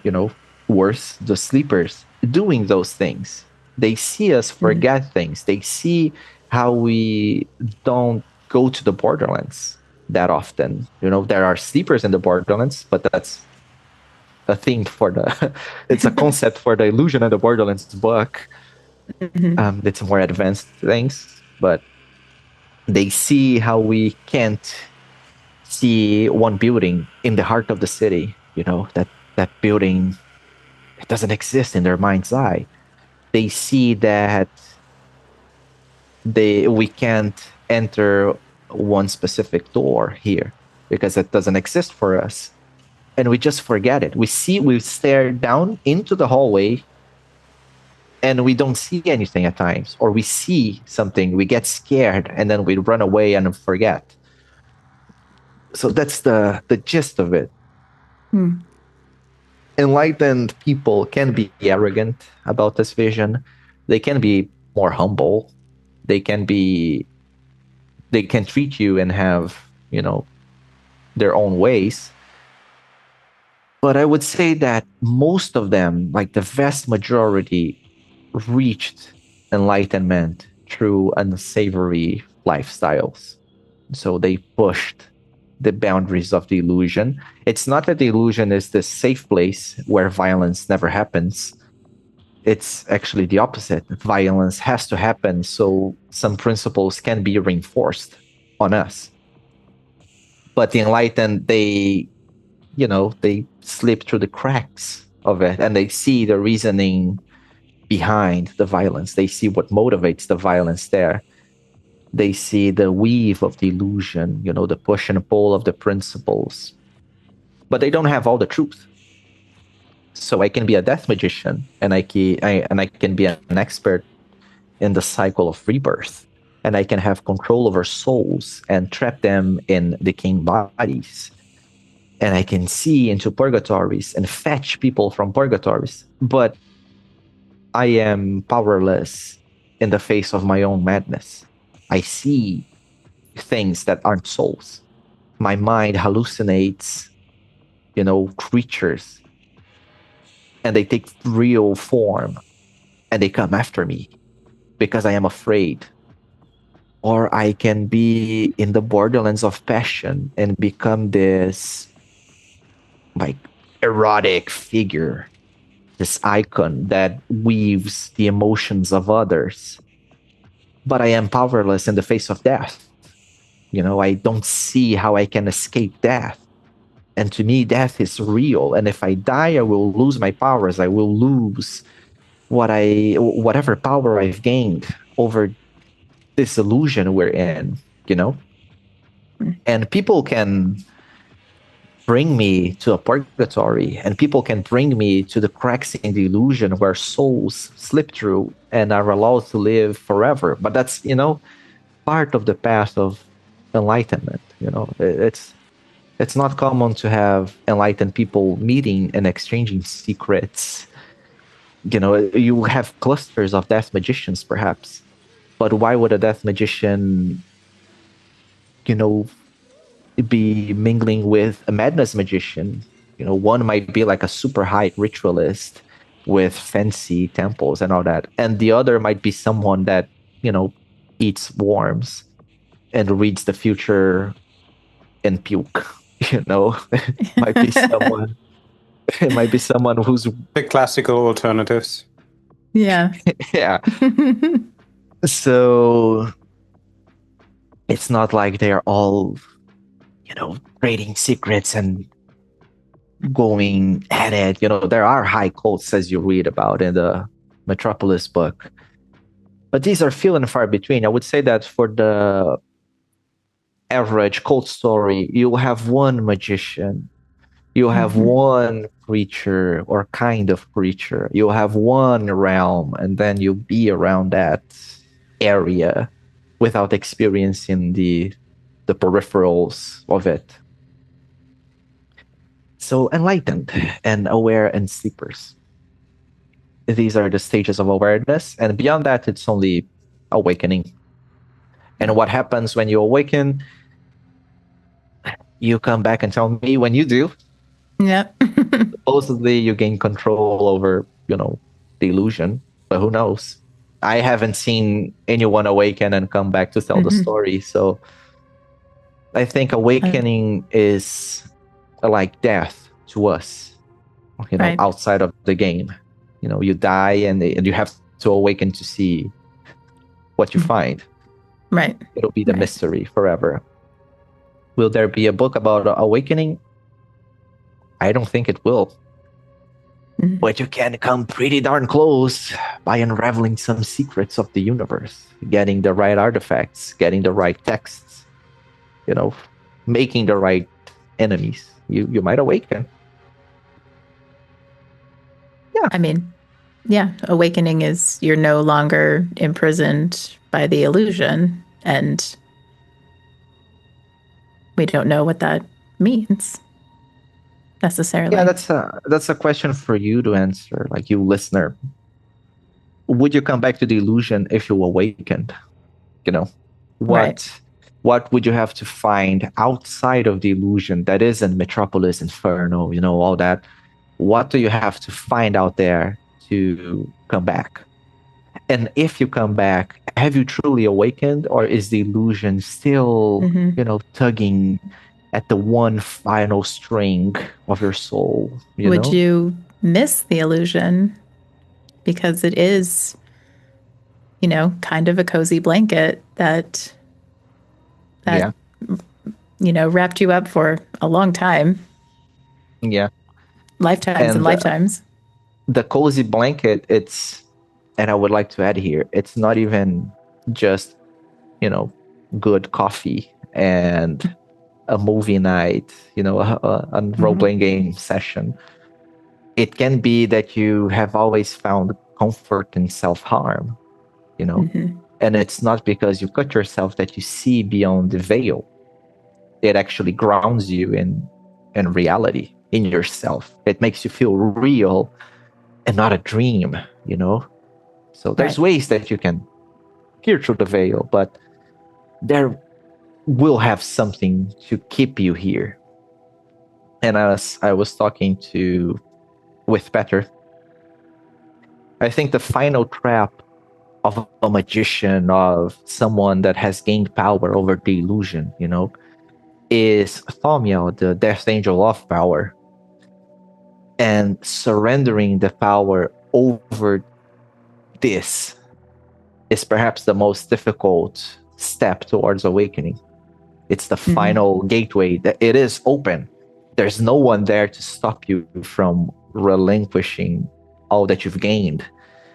worse, the sleepers, doing those things. They see us forget things. They see how we don't go to the borderlands that often. There are sleepers in the borderlands, but that's a thing for it's a concept for the Illusion and the Borderlands book. It's more advanced things, but they see how we can't see one building in the heart of the city, that building, it doesn't exist in their mind's eye. They see that we can't enter one specific door here because it doesn't exist for us. And we just forget it. We stare down into the hallway and we don't see anything at times, or we see something, we get scared, and then we run away and forget. So that's the gist of it. Enlightened people can be arrogant about this vision. They can be more humble. They can treat you and have, their own ways. But I would say that most of them, like the vast majority, reached enlightenment through unsavory lifestyles. So they pushed the boundaries of the illusion. It's not that the illusion is the safe place where violence never happens. It's actually the opposite. Violence has to happen so some principles can be reinforced on us. But the enlightened, they slip through the cracks of it, and they see the reasoning behind the violence. They see what motivates the violence there. They see the weave of the illusion, the push and pull of the principles. But they don't have all the truth. So I can be a death magician, and I can be an expert in the cycle of rebirth, and I can have control over souls and trap them in decaying bodies. And I can see into purgatories and fetch people from purgatories. But I am powerless in the face of my own madness. I see things that aren't souls. My mind hallucinates, creatures, and they take real form, and they come after me because I am afraid. Or I can be in the borderlands of passion and become this erotic figure, this icon that weaves the emotions of others. But I am powerless in the face of death. I don't see how I can escape death. And to me, death is real. And if I die, I will lose my powers. I will lose whatever power I've gained over this illusion we're in, And people can bring me to a purgatory, and people can bring me to the cracks in the illusion where souls slip through and are allowed to live forever. But that's, part of the path of enlightenment. It's not common to have enlightened people meeting and exchanging secrets. You have clusters of death magicians, perhaps. But why would a death magician, be mingling with a madness magician? One might be like a super high ritualist with fancy temples and all that. And the other might be someone that, eats worms and reads the future in puke. It might be someone. It might be someone who's The classical alternatives. Yeah. Yeah. So it's not like they're all, trading secrets and going at it. There are high cults, as you read about in the Metropolis book. But these are few and far between. I would say that for the average cult story, you have one magician. You have one creature or kind of creature. You have one realm, and then you be around that area without experiencing the peripherals of it. So enlightened and aware and sleepers. These are the stages of awareness, and beyond that, it's only awakening. And what happens when you awaken? You come back and tell me when you do. Yeah. Supposedly you gain control over, the illusion, but who knows? I haven't seen anyone awaken and come back to tell the story. So I think awakening is like death to us, Right. outside of the game. You die and you have to awaken to see what you find. Right. It'll be the mystery forever. Will there be a book about awakening? I don't think it will. But you can come pretty darn close by unraveling some secrets of the universe, getting the right artifacts, getting the right texts, making the right enemies. You might awaken. Yeah. I mean, yeah, awakening is you're no longer imprisoned by the illusion, and we don't know what that means necessarily. Yeah, that's a question for you to answer, like you listener. Would you come back to the illusion if you awakened? What would you have to find outside of the illusion that isn't Metropolis, Inferno, all that? What do you have to find out there to come back? And if you come back, have you truly awakened, or is the illusion still, tugging at the one final string of your soul? Would you miss the illusion? Because it is, kind of a cozy blanket that wrapped you up for a long time. Yeah. Lifetimes and lifetimes. The cozy blanket, it's And I would like to add here, it's not even just, good coffee and a movie night, a role-playing game session. It can be that you have always found comfort in self-harm, and it's not because you cut yourself that you see beyond the veil. It actually grounds you in reality, in yourself. It makes you feel real and not a dream, So there's ways that you can peer through the veil, but there will have something to keep you here. And as I was talking with Petter, I think the final trap of a magician, of someone that has gained power over the illusion, is Thaumiel, the Death Angel of power. And surrendering the power over this is perhaps the most difficult step towards awakening. It's the final gateway. That it is open. There's no one there to stop you from relinquishing all that you've gained.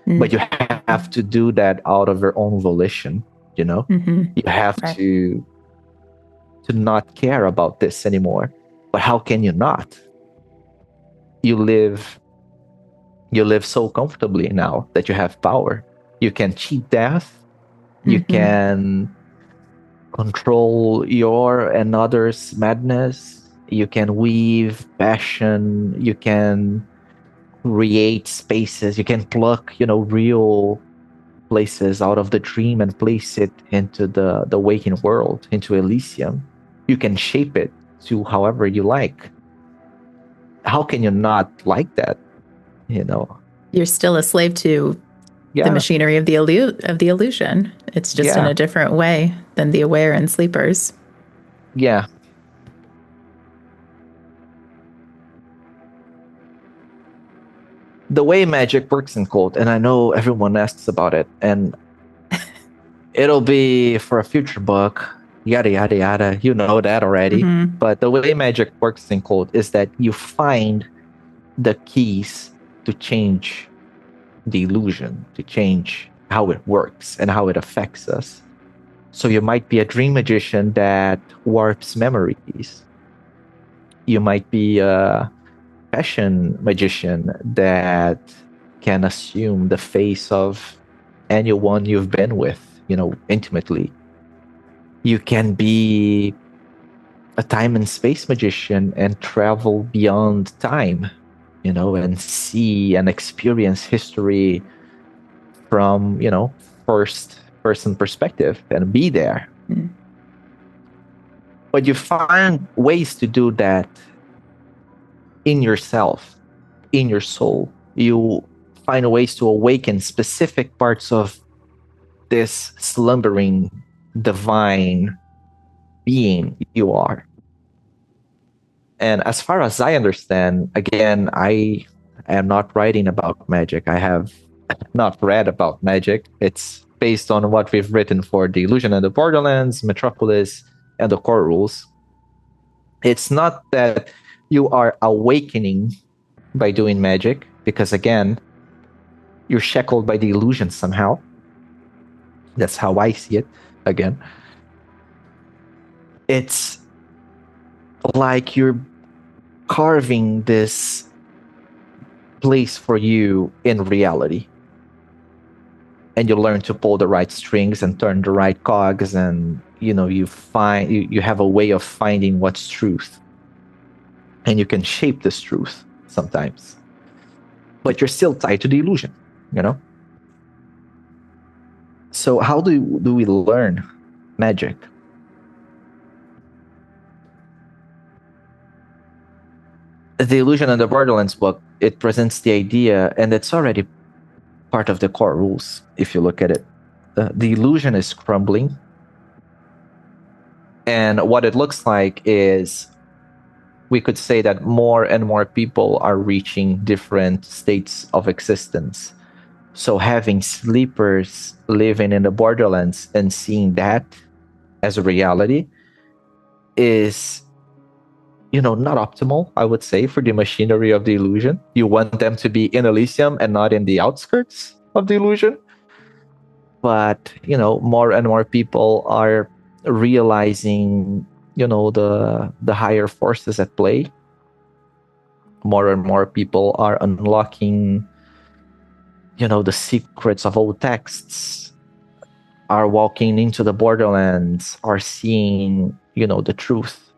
But you have to do that out of your own volition, You have to not care about this anymore. But how can you not? You live so comfortably now that you have power. You can cheat death. You can control your and others' madness. You can weave passion. You can create spaces. You can pluck, real places out of the dream and place it into the waking world, into Elysium. You can shape it to however you like. How can you not like that? You're still a slave to the machinery of the illusion. It's just in a different way than the aware and sleepers. Yeah. The way magic works in Kult, and I know everyone asks about it, and it'll be for a future book, yada, yada, yada. You know that already. But the way magic works in Kult is that you find the keys to change the illusion, to change how it works and how it affects us. So you might be a dream magician that warps memories. You might be a passion magician that can assume the face of anyone you've been with, intimately. You can be a time and space magician and travel beyond time, and see and experience history from, first person perspective and be there. But you find ways to do that in yourself, in your soul. You find ways to awaken specific parts of this slumbering divine being you are. And as far as I understand, again, I am not writing about magic. I have not read about magic. It's based on what we've written for The Illusion and the Borderlands, Metropolis, and the core rules. It's not that you are awakening by doing magic, because again, you're shackled by the illusion somehow. That's how I see it, again. It's like you're carving this place for you in reality. And you learn to pull the right strings and turn the right cogs, and you have a way of finding what's truth. And you can shape this truth sometimes. But you're still tied to the illusion, So how do we learn magic? The Illusion and the Borderlands book, it presents the idea, and it's already part of the core rules, if you look at it. The illusion is crumbling. And what it looks like is, we could say that more and more people are reaching different states of existence. So having sleepers living in the Borderlands and seeing that as a reality is, not optimal, I would say, for the machinery of the illusion. You want them to be in Elysium and not in the outskirts. of the illusion. But, more and more people are realizing, the higher forces at play. More and more people are unlocking, the secrets of old texts, are walking into the borderlands, are seeing, the truth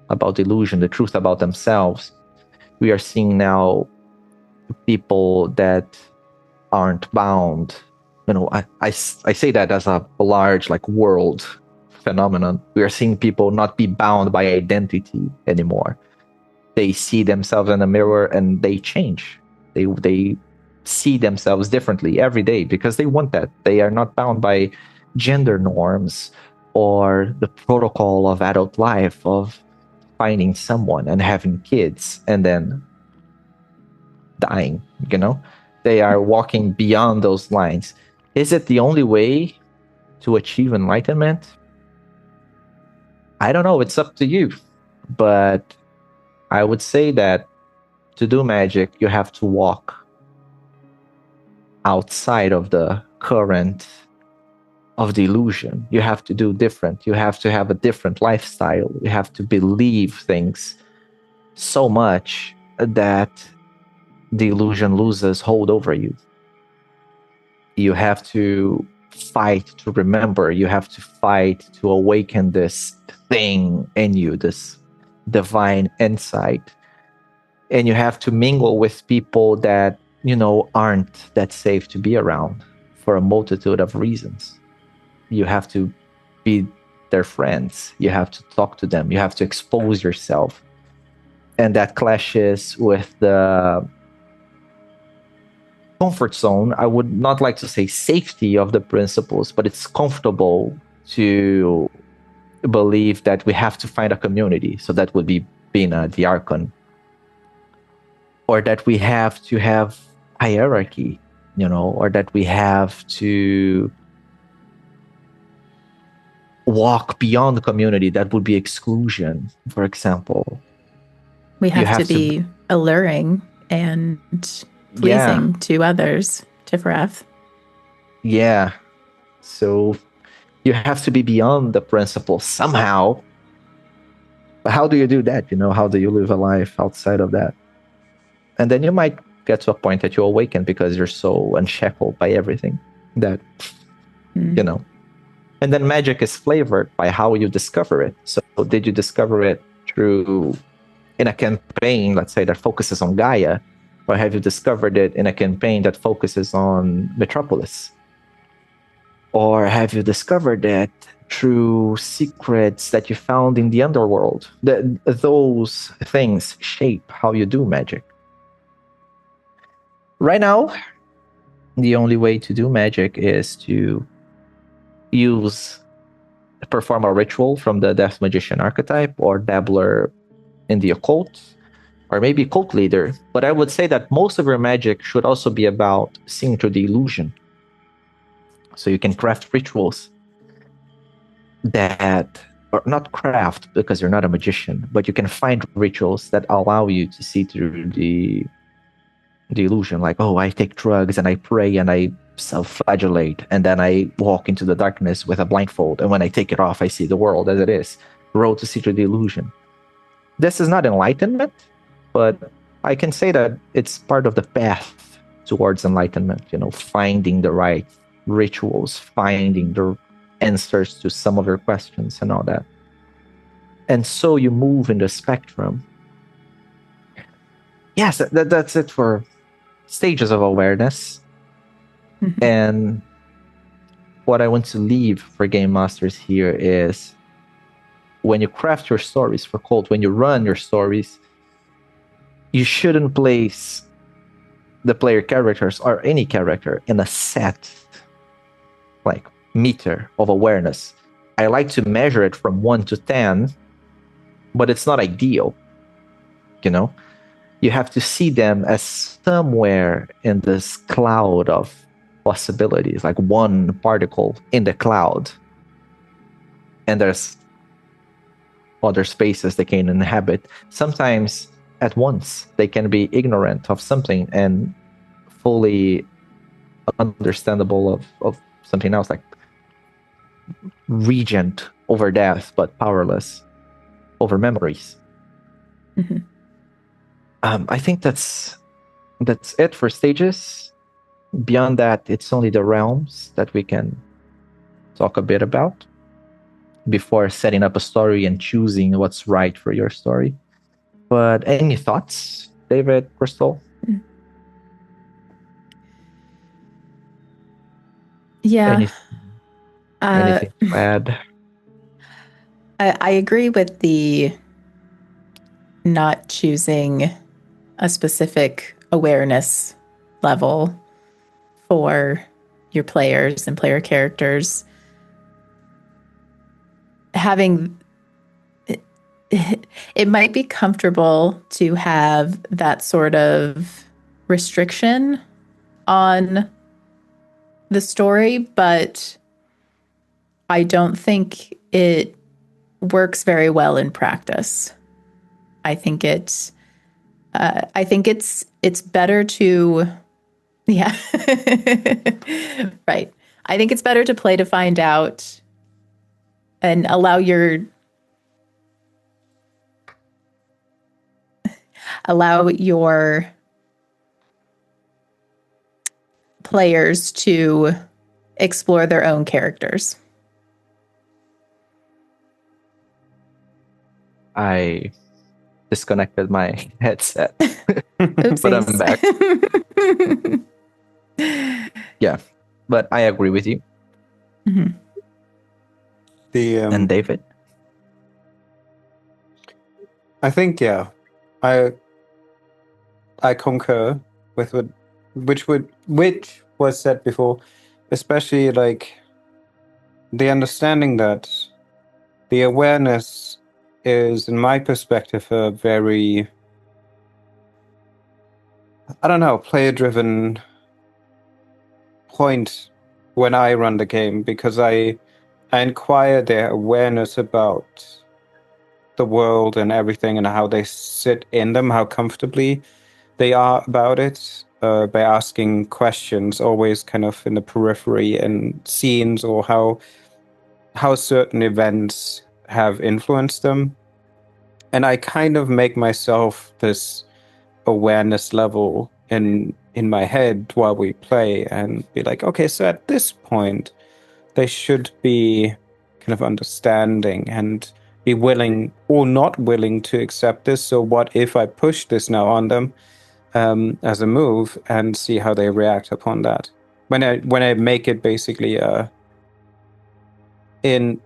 about illusion, the truth about themselves. We are seeing now people that aren't bound. I say that as a large, world phenomenon. We are seeing people not be bound by identity anymore. They see themselves in the mirror and they change. They see themselves differently every day because they want that. They are not bound by gender norms or the protocol of adult life of finding someone and having kids and then dying, They are walking beyond those lines. Is it the only way to achieve enlightenment? I don't know. It's up to you. But I would say that to do magic, you have to walk outside of the current of the illusion. You have to do different. You have to have a different lifestyle. You have to believe things so much that the illusion loses hold over you. You have to fight to remember. You have to fight to awaken this thing in you, this divine insight. And you have to mingle with people that, aren't that safe to be around for a multitude of reasons. You have to be their friends. You have to talk to them. You have to expose yourself. And that clashes with the comfort zone. I would not like to say safety of the principles, but it's comfortable to believe that we have to find a community. So that would be being the Archon. Or that we have to have hierarchy, or that we have to walk beyond the community. That would be exclusion, for example. We have to be alluring and pleasing to others, Tifraf. Yeah. So you have to be beyond the principle somehow. But how do you do that? How do you live a life outside of that? And then you might get to a point that you awaken because you're so unshackled by everything that, And then magic is flavored by how you discover it. So did you discover it through in a campaign, let's say, that focuses on Gaia? Or have you discovered it in a campaign that focuses on Metropolis? Or have you discovered it through secrets that you found in the underworld? Those things shape how you do magic. Right now, the only way to do magic is to perform a ritual from the Death Magician archetype, or dabbler in the occult, or maybe cult leader. But I would say that most of your magic should also be about seeing through the illusion. So you can craft rituals that, or not craft because you're not a magician, but you can find rituals that allow you to see through the illusion. Like, I take drugs and I pray and I self-flagellate, and then I walk into the darkness with a blindfold, and when I take it off, I see the world as it is. Road to see through the illusion. This is not enlightenment, but I can say that it's part of the path towards enlightenment, finding the right rituals, finding the answers to some of your questions and all that. And so you move in the spectrum. Yes, that's it for stages of awareness. Mm-hmm. And what I want to leave for game masters here is, when you craft your stories for Kult, when you run your stories, you shouldn't place the player characters or any character in a set meter of awareness. I like to measure it from 1 to 10, but it's not ideal. You have to see them as somewhere in this cloud of possibilities, like one particle in the cloud. And there's other spaces they can inhabit. Sometimes at once, they can be ignorant of something and fully understandable of something else, like regent over death, but powerless over memories. Mm-hmm. I think that's it for stages. Beyond that, it's only the realms that we can talk a bit about before setting up a story and choosing what's right for your story. But any thoughts, David, Crystal? Yeah. Anything to add? I agree with the not choosing a specific awareness level for your players and player characters. Having it might be comfortable to have that sort of restriction on the story, but I don't think it works very well in practice. I think it's better to, yeah, right. I think it's better to play to find out and allow your players to explore their own characters. I disconnected my headset, Oopsies. but I'm back. Yeah, but I agree with you. Mm-hmm. And David? I think, yeah, I concur with which was said before, especially like the understanding that the awareness is, in my perspective, a very, I don't know, player-driven point when I run the game, because I inquire their awareness about the world and everything and how they sit in them, how comfortably they are about it, by asking questions, always kind of in the periphery in scenes, or how certain events have influenced them. And I kind of make myself this awareness level in my head while we play, and be like, okay, so at this point they should be kind of understanding and be willing or not willing to accept this. So what if I push this now on them as a move, and see how they react upon that? When I make it basically in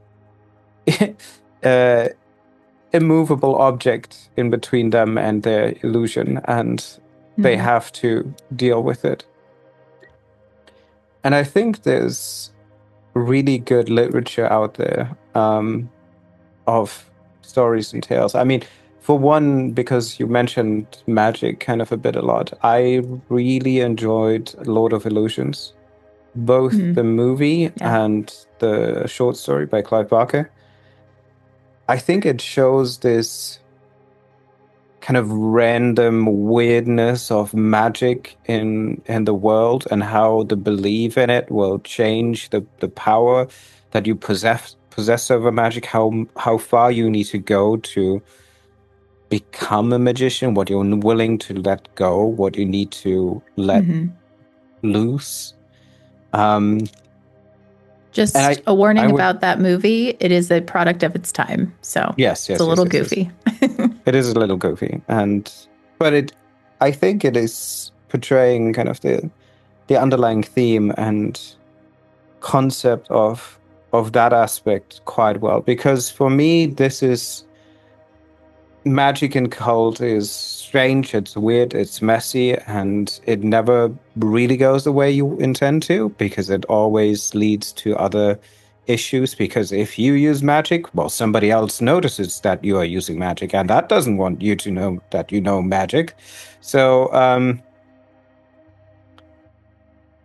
immovable object in between them and their illusion, and they have to deal with it. And I think there's really good literature out there of stories and tales. I mean, for one, because you mentioned magic kind of a lot, I really enjoyed Lord of Illusions, both the movie and the short story by Clive Barker. I think it shows this kind of random weirdness of magic in the world, and how the belief in it will change the power that you possess over magic, how far you need to go to become a magician, what you're willing to let go, what you need to let loose. Just a warning about that movie. It is a product of its time. So yes, it's a little goofy. It is a little goofy. But I think it is portraying kind of the underlying theme and concept of that aspect quite well. Because for me, this is magic in cult is strange, it's weird, it's messy, and it never really goes the way you intend to, because it always leads to other issues. Because if you use magic, well, somebody else notices that you are using magic, and that doesn't want you to know that you know magic. So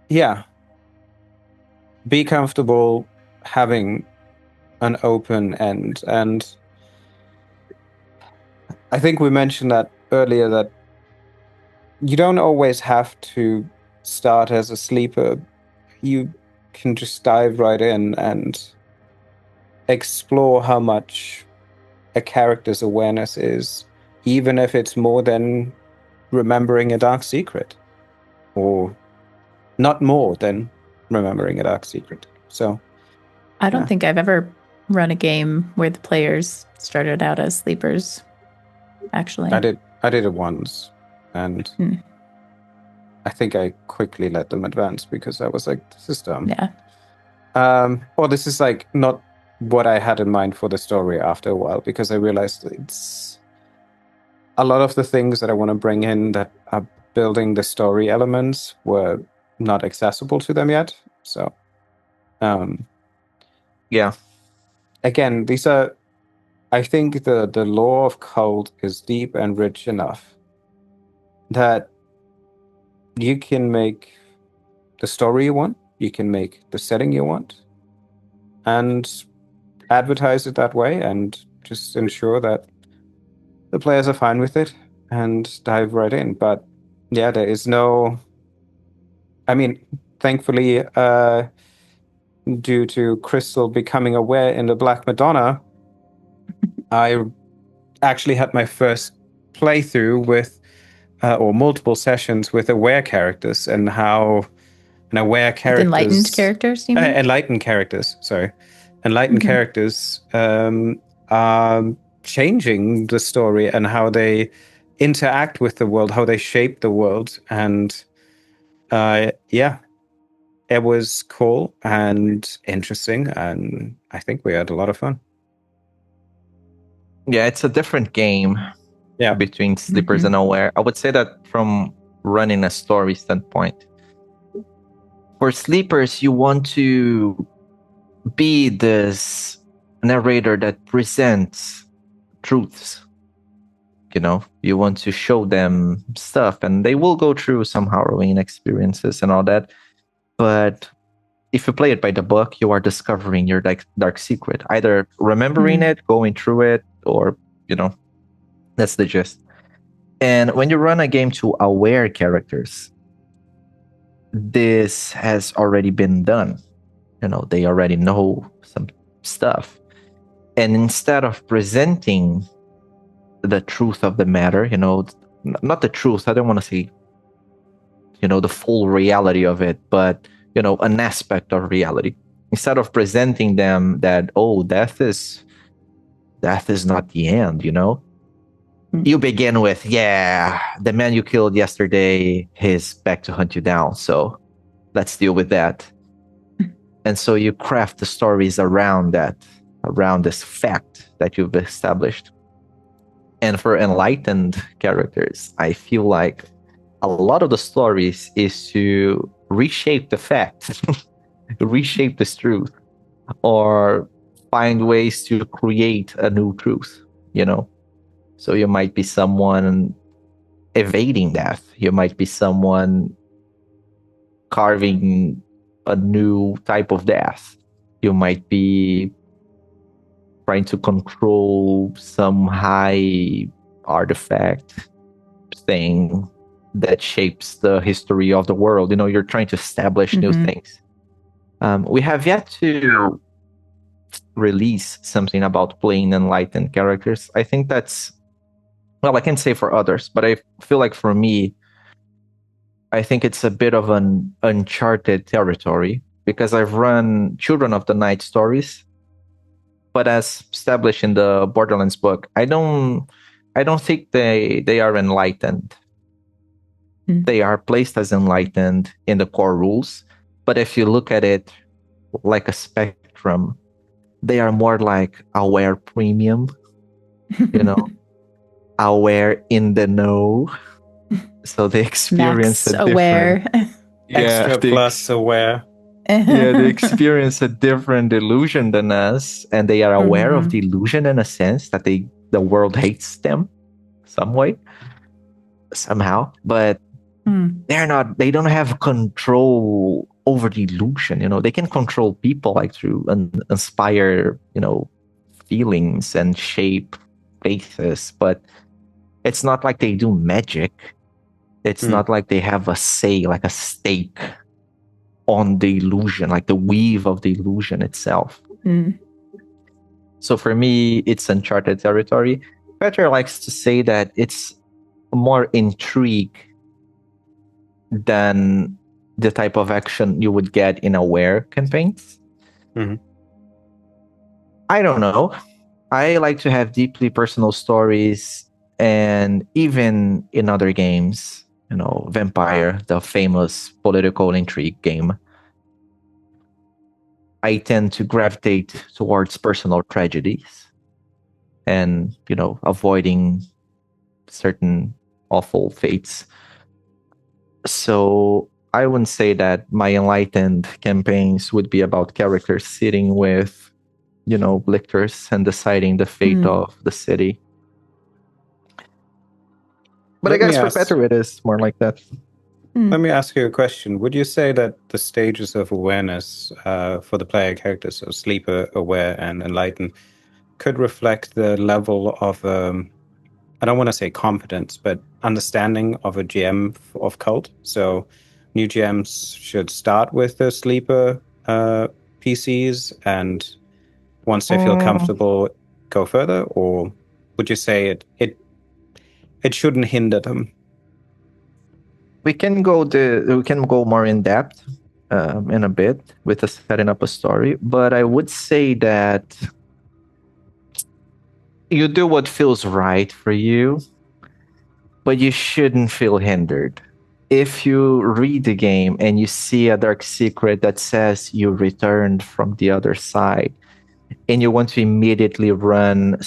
yeah, be comfortable having an open end. And I think we mentioned that earlier, that you don't always have to start as a sleeper you can just dive right in and explore how much a character's awareness is, even if it's more than remembering a dark secret, or not more than remembering a dark secret. So I don't Yeah. think I've ever run a game where the players started out as sleepers. Actually, I did it once, and Hmm. I think I quickly let them advance because I was like, this is dumb. Yeah. Or this is like not what I had in mind for the story after a while, because I realized it's a lot of the things that I want to bring in that are building the story elements were not accessible to them yet. So, Yeah. again, these are, I think the lore of Cult is deep and rich enough that you can make the story you want, you can make the setting you want, and advertise it that way, and just ensure that the players are fine with it and dive right in. But yeah, there is no, I mean, thankfully, due to Crystal becoming aware in the Black Madonna, I actually had my first playthrough with, or multiple sessions with aware characters, and how an aware With characters, enlightened characters, you mean? enlightened characters, sorry, enlightened Mhm. characters are changing the story and how they interact with the world, how they shape the world, and yeah, it was cool and interesting, and I think we had a lot of fun. Yeah, it's a different game Yeah. between sleepers and aware. I would say that from running a story standpoint. For sleepers, you want to be this narrator that presents truths. You know, you want to show them stuff, and they will go through some harrowing experiences and all that. But if you play it by the book, you are discovering your dark secret, either remembering it, going through it, or, you know, that's the gist. And when you run a game to aware characters, this has already been done. You know, they already know some stuff. And instead of presenting the truth of the matter, you know, not the truth, I don't want to say, you know, the full reality of it, but, you know, an aspect of reality. Instead of presenting them that, oh, death is not the end, you know, you begin with, yeah, the man you killed yesterday is back to hunt you down, so let's deal with that. And so you craft the stories around that, around this fact that you've established. And for enlightened characters, I feel like a lot of the stories is to reshape the fact, reshape this truth, or find ways to create a new truth, you know? So you might be someone evading death. You might be someone carving a new type of death. You might be trying to control some high artifact thing that shapes the history of the world. You know, you're trying to establish new things. We have yet to release something about playing enlightened characters. I think that's, well, I can't say for others, but I feel like for me, I think it's a bit of an uncharted territory, because I've run Children of the Night stories, but as established in the Borderlands book, I don't think they are enlightened. They are placed as enlightened in the core rules, but if you look at it like a spectrum, they are more like aware premium, you know, aware in the know. So they experience Max a aware. different, Extra plus aware. yeah, they experience a different illusion than us, and they are aware of the illusion in a sense that the world hates them some way, somehow, but they don't have control over the illusion. You know, they can control people like through inspire, you know, feelings and shape faces, but it's not like they do magic. It's not like they have a say, like a stake on the illusion, like the weave of the illusion itself. Mm. So for me, it's uncharted territory. Petter likes to say that it's more intrigue than the type of action you would get in Aware campaigns. Mhm. I don't know. I like to have deeply personal stories, and even in other games, Vampire, the famous political intrigue game, I tend to gravitate towards personal tragedies and, avoiding certain awful fates. So I wouldn't say that my enlightened campaigns would be about characters sitting with, lictors and deciding the fate of the city. But I Let me guess for ask- Petter, it is more like that. Let me ask you a question. Would you say that the stages of awareness for the player characters, so sleeper, aware, and enlightened, could reflect the level of, I don't want to say competence, but understanding of a GM of Cult? So new GMs should start with the sleeper PCs, and once they feel comfortable, go further? Or would you say it shouldn't hinder them? We can go more in depth in a bit with setting up a story, but I would say that you do what feels right for you, but you shouldn't feel hindered. If you read the game and you see a dark secret that says you returned from the other side, and you want to immediately run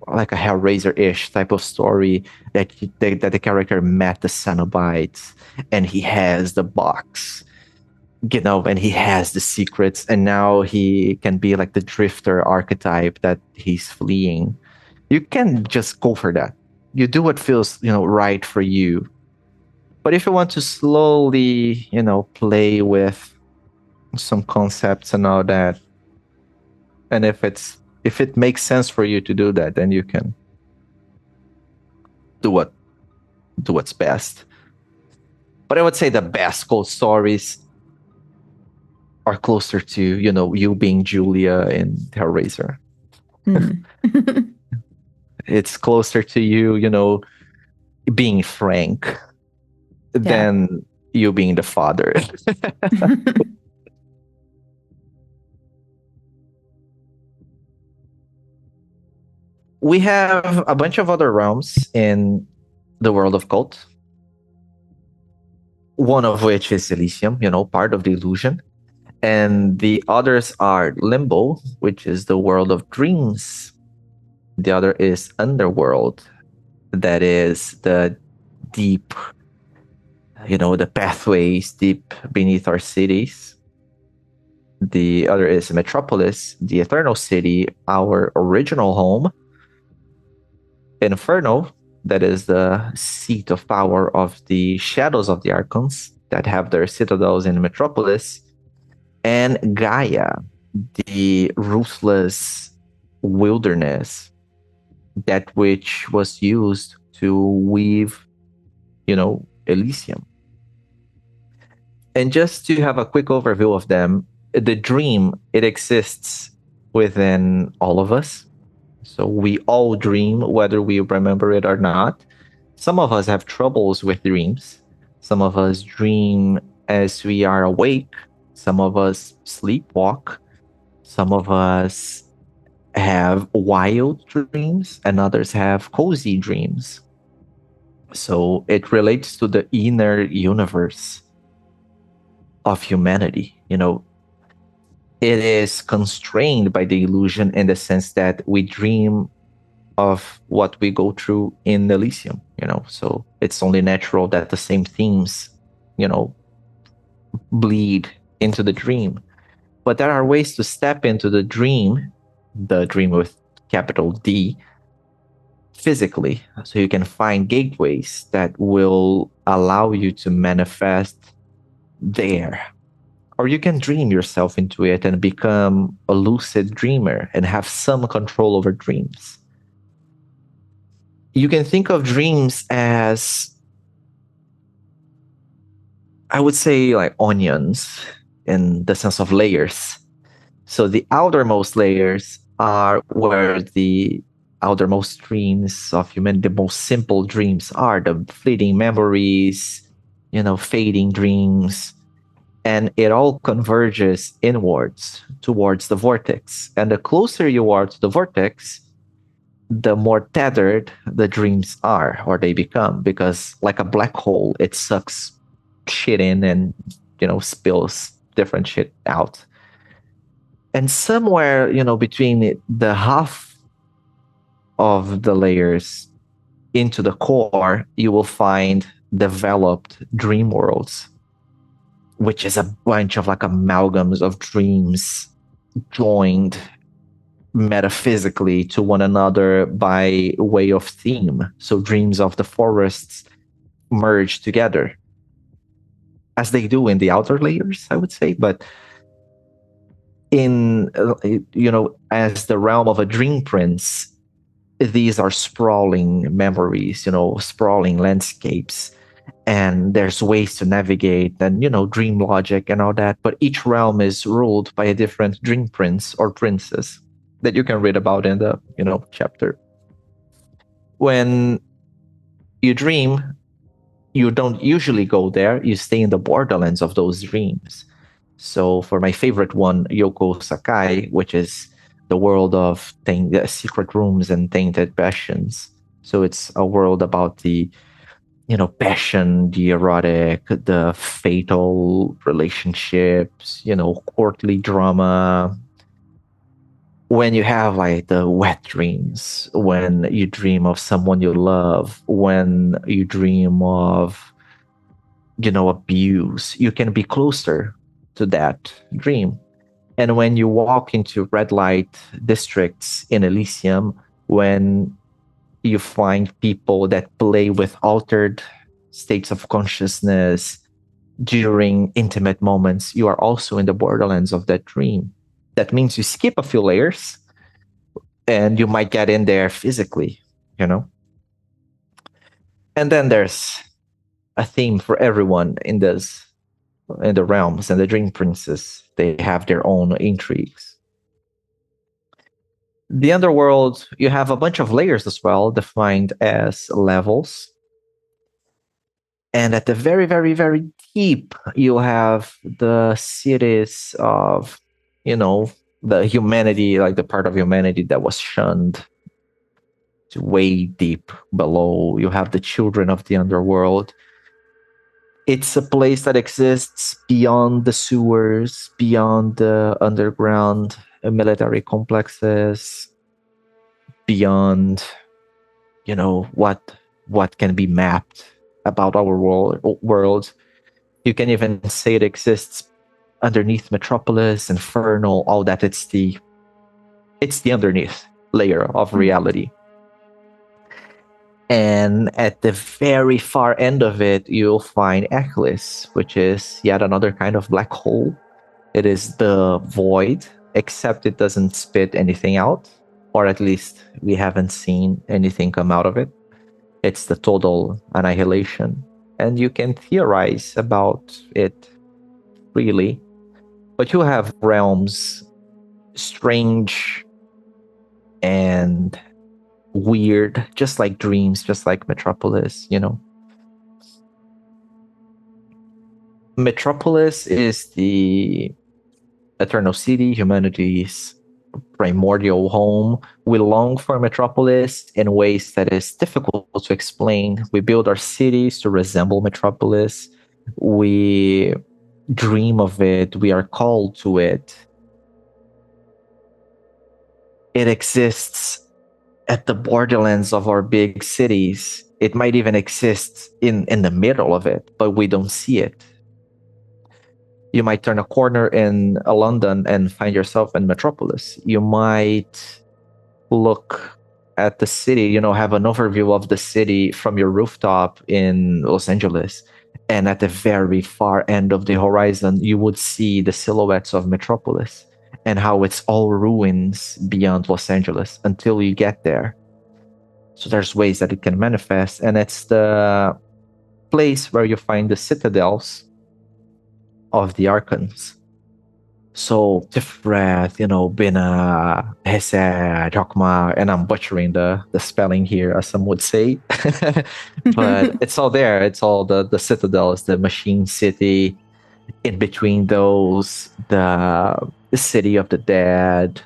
like a Hellraiser-ish type of story that the character met the Cenobites and he has the box, and he has the secrets, and now he can be like the drifter archetype that he's fleeing. You can just go for that. You do what feels, right for you. But if you want to slowly, play with some concepts and all that, and if it makes sense for you to do that, then you can do what's best. But I would say the best Kult stories are closer to, you being Julia in Hellraiser. It's closer to you, being Frank than you being the father. We have a bunch of other realms in the world of Kult. One of which is Elysium, part of the illusion. And the others are Limbo, which is the world of dreams. The other is Underworld, that is the deep, the pathways deep beneath our cities. The other is Metropolis, the Eternal City, our original home. Inferno, that is the seat of power of the Shadows of the Archons that have their citadels in Metropolis. And Gaia, the ruthless wilderness, that which was used to weave, Elysium. And just to have a quick overview of them, the dream, it exists within all of us. So we all dream, whether we remember it or not. Some of us have troubles with dreams. Some of us dream as we are awake. Some of us sleepwalk. Some of us have wild dreams, and others have cozy dreams. So it relates to the inner universe of humanity. It is constrained by the illusion in the sense that we dream of what we go through in Elysium, so it's only natural that the same themes, bleed into the dream. But there are ways to step into the dream with capital D, physically. So you can find gateways that will allow you to manifest there. Or you can dream yourself into it and become a lucid dreamer and have some control over dreams. You can think of dreams as, I would say, like onions. in the sense of layers. So the outermost layers are where the outermost dreams of humanity, the most simple dreams are, the fleeting memories, fading dreams. And it all converges inwards towards the vortex. And the closer you are to the vortex, the more tethered the dreams are, or they become, because like a black hole, it sucks shit in and, spills different shit out. And somewhere, between the half of the layers into the core, you will find developed dream worlds, which is a bunch of like amalgams of dreams joined metaphysically to one another by way of theme. So dreams of the forests merge together, as they do in the outer layers, I would say. But in, as the realm of a dream prince, these are sprawling memories, sprawling landscapes. And there's ways to navigate and, dream logic and all that. But each realm is ruled by a different dream prince or princess that you can read about in the, chapter. When you dream, you don't usually go there. You stay in the borderlands of those dreams. So for my favorite one, Yoko Sakai, which is the world of secret rooms and tainted passions. So it's a world about the, passion, the erotic, the fatal relationships, courtly drama. When you have like the wet dreams, when you dream of someone you love, when you dream of, abuse, you can be closer to that dream. And when you walk into red light districts in Elysium, when you find people that play with altered states of consciousness during intimate moments, you are also in the borderlands of that dream. That means you skip a few layers and you might get in there physically, And then there's a theme for everyone in the realms, and the dream princes, they have their own intrigues. The underworld, you have a bunch of layers as well, defined as levels. And at the very, very, very deep, you have the cities of, the humanity, like the part of humanity that was shunned to way deep below. You have the children of the underworld. It's a place that exists beyond the sewers, beyond the underground military complexes, beyond, what can be mapped about our world. You can even say it exists underneath Metropolis, Infernal, all that. It's the underneath layer of reality. And at the very far end of it, you'll find Eclis, which is yet another kind of black hole. It is the void, except it doesn't spit anything out, or at least we haven't seen anything come out of it. It's the total annihilation. And you can theorize about it freely. But you have realms strange and weird, just like dreams, just like Metropolis, Metropolis is the eternal city, humanity's primordial home. We long for Metropolis in ways that is difficult to explain. We build our cities to resemble Metropolis. We dream of it. We are called to it. It exists at the borderlands of our big cities. It might even exist in the middle of it, but we don't see it. You might turn a corner in London and find yourself in Metropolis. You might look at the city, have an overview of the city from your rooftop in Los Angeles. And at the very far end of the horizon, you would see the silhouettes of Metropolis and how it's all ruins beyond Los Angeles until you get there. So there's ways that it can manifest. And it's the place where you find the citadels of the Archons. So Tifrath, Bina, Hesed, Jokma, and I'm butchering the spelling here, as some would say. But it's all there. It's all the citadels, the machine city. In between those, the city of the dead.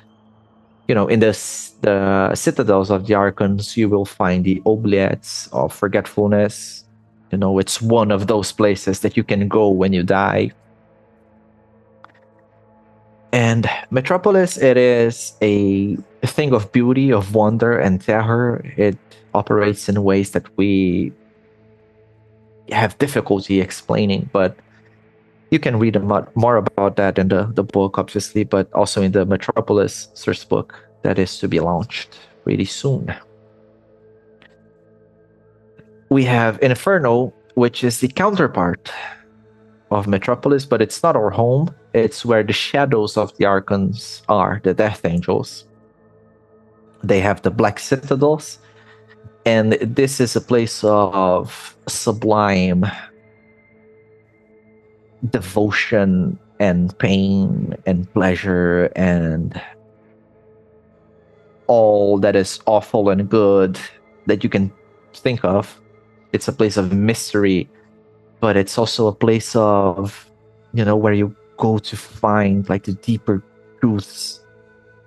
In the citadels of the Archons, you will find the oubliettes of forgetfulness. It's one of those places that you can go when you die. And Metropolis, it is a thing of beauty, of wonder, and terror. It operates in ways that we have difficulty explaining, but you can read more about that in the book, obviously, but also in the Metropolis source book that is to be launched really soon. We have Inferno, which is the counterpart of Metropolis, but it's not our home. It's where the shadows of the Archons are, the Death Angels. They have the Black Citadels, and this is a place of sublime devotion and pain and pleasure and all that is awful and good that you can think of. It's a place of mystery, but it's also a place of, where you go to find like the deeper truths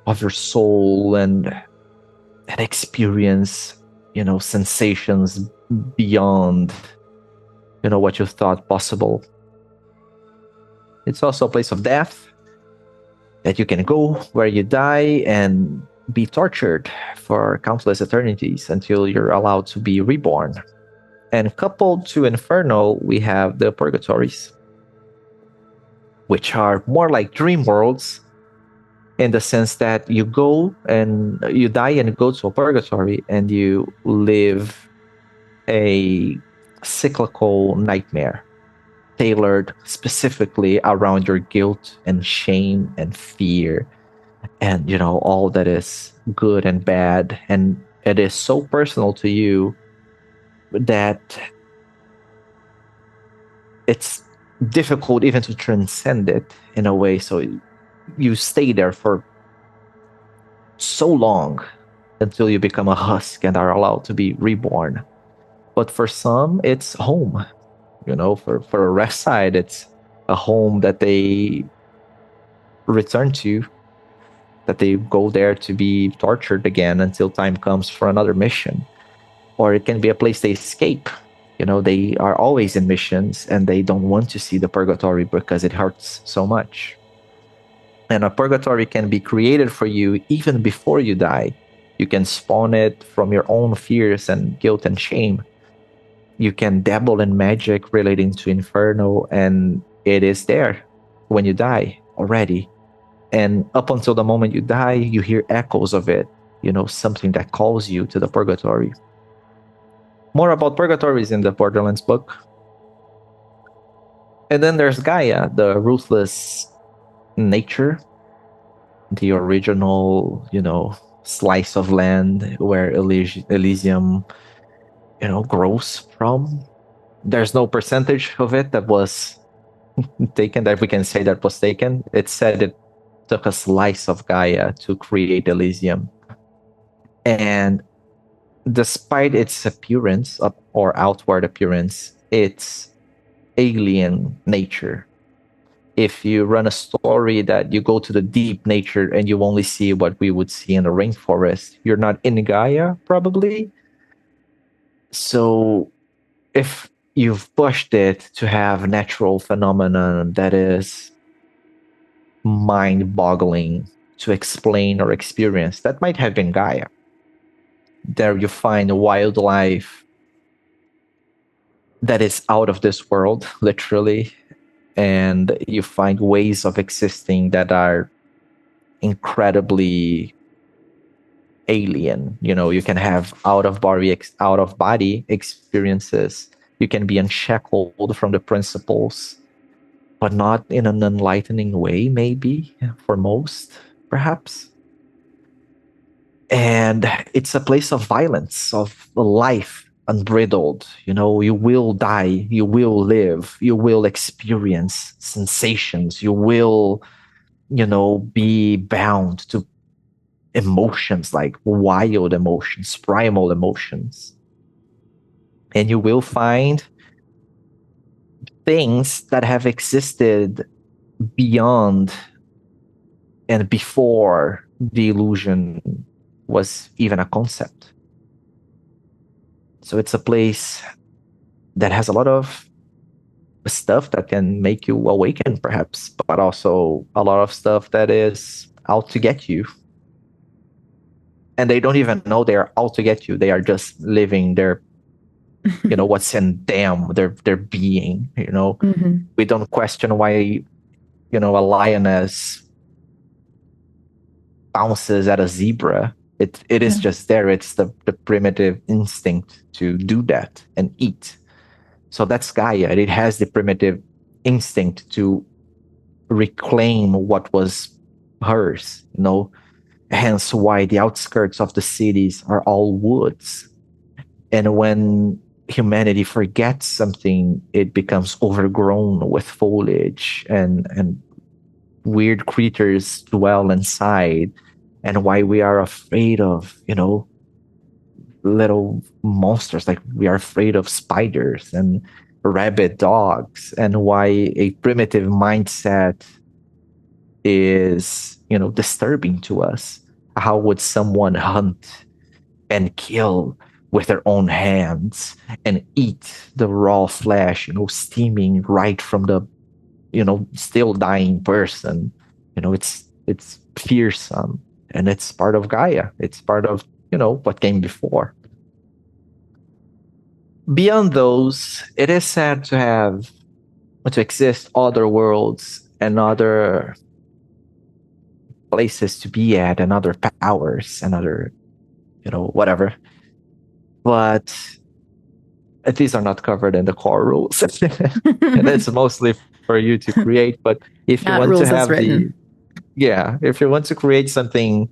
of your soul and experience, sensations beyond, what you thought possible. It's also a place of death that you can go where you die and be tortured for countless eternities until you're allowed to be reborn. And coupled to Inferno, we have the purgatories, which are more like dream worlds in the sense that you go and you die and go to a purgatory and you live a cyclical nightmare tailored specifically around your guilt and shame and fear and all that is good and bad, and it is so personal to you that it's difficult even to transcend it in a way. So you stay there for so long until you become a husk and are allowed to be reborn. But for some, it's home. For a rest side, it's a home that they return to, that they go there to be tortured again until time comes for another mission. Or it can be a place they escape. They are always in missions and they don't want to see the purgatory because it hurts so much. And a purgatory can be created for you even before you die. You can spawn it from your own fears and guilt and shame. You can dabble in magic relating to Inferno, and it is there when you die already. And up until the moment you die, you hear echoes of it, something that calls you to the purgatory. More about purgatories in the Borderlands book. And then there's Gaia, the ruthless nature, the original, slice of land where Elysium, grows from. There's no percentage of it that was taken, that we can say that was taken. It said it took a slice of Gaia to create Elysium. And despite its appearance or outward appearance, it's alien nature. If you run a story that you go to the deep nature and you only see what we would see in the rainforest, you're not in Gaia, probably. So if you've pushed it to have natural phenomenon that is mind-boggling to explain or experience, that might have been Gaia. There you find wildlife that is out of this world, literally, and you find ways of existing that are incredibly alien. You can have out of body experiences. You can be unshackled from the principles, but not in an enlightening way, maybe for most, perhaps. And it's a place of violence, of life unbridled. You will die, you will live, you will experience sensations, you will be bound to emotions, like wild emotions, primal emotions. And you will find things that have existed beyond and before the illusion was even a concept. So it's a place that has a lot of stuff that can make you awaken, perhaps, but also a lot of stuff that is out to get you. And they don't even know they're out to get you. They are just living their, what's in them, their being, Mhm. We don't question why, a lioness bounces at a zebra. It is just there. It's the primitive instinct to do that and eat. So that's Gaia. It has the primitive instinct to reclaim what was hers, hence why the outskirts of the cities are all woods. And when humanity forgets something, it becomes overgrown with foliage and weird creatures dwell inside, and why we are afraid of, little monsters, like we are afraid of spiders and rabid dogs, and why a primitive mindset is, disturbing to us. How would someone hunt and kill with their own hands and eat the raw flesh, steaming right from the, still dying person? It's fearsome, and it's part of Gaia. It's part of, what came before. Beyond those, it is sad to exist other worlds and other places to be at, and other powers and other, whatever. But these are not covered in the core rules. And it's mostly for you to create. But if you Not want to rules as have written. if you want to create something,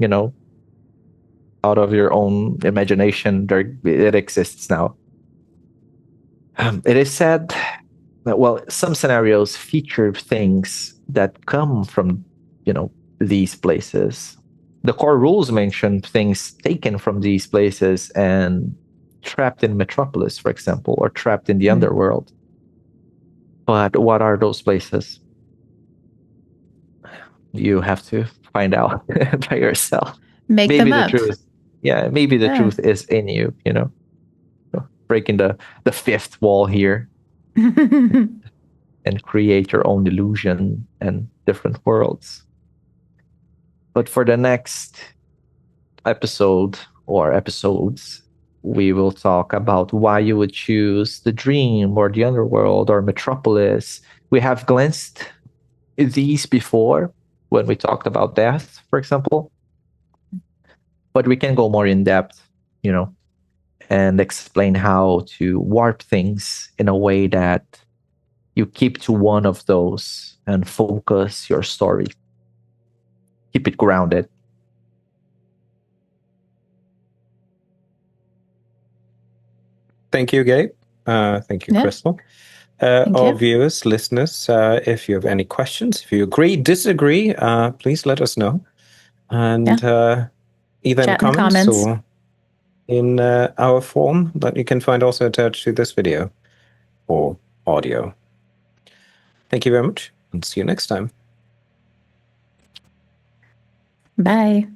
out of your own imagination, it exists now. It is said that, well, some scenarios feature things that come from, these places. The core rules mention things taken from these places and trapped in Metropolis, for example, or trapped in the underworld. But what are those places? You have to find out by yourself. Make Maybe them the up. truth. Yeah, maybe the truth is in you, breaking the fifth wall here and create your own illusion and different worlds. But for the next episode or episodes, we will talk about why you would choose the dream or the underworld or Metropolis. We have glanced at these before when we talked about death, for example. But we can go more in depth, and explain how to warp things in a way that you keep to one of those and focus your story. Keep it grounded. Thank you, Gabe. Thank you, Yeah. Crystal. Thank All you. viewers, listeners, if you have any questions, if you agree, disagree, please let us know. And either in Chat in the comments comments. or in our form that you can find also attached to this video or audio. Thank you very much, and see you next time. Bye.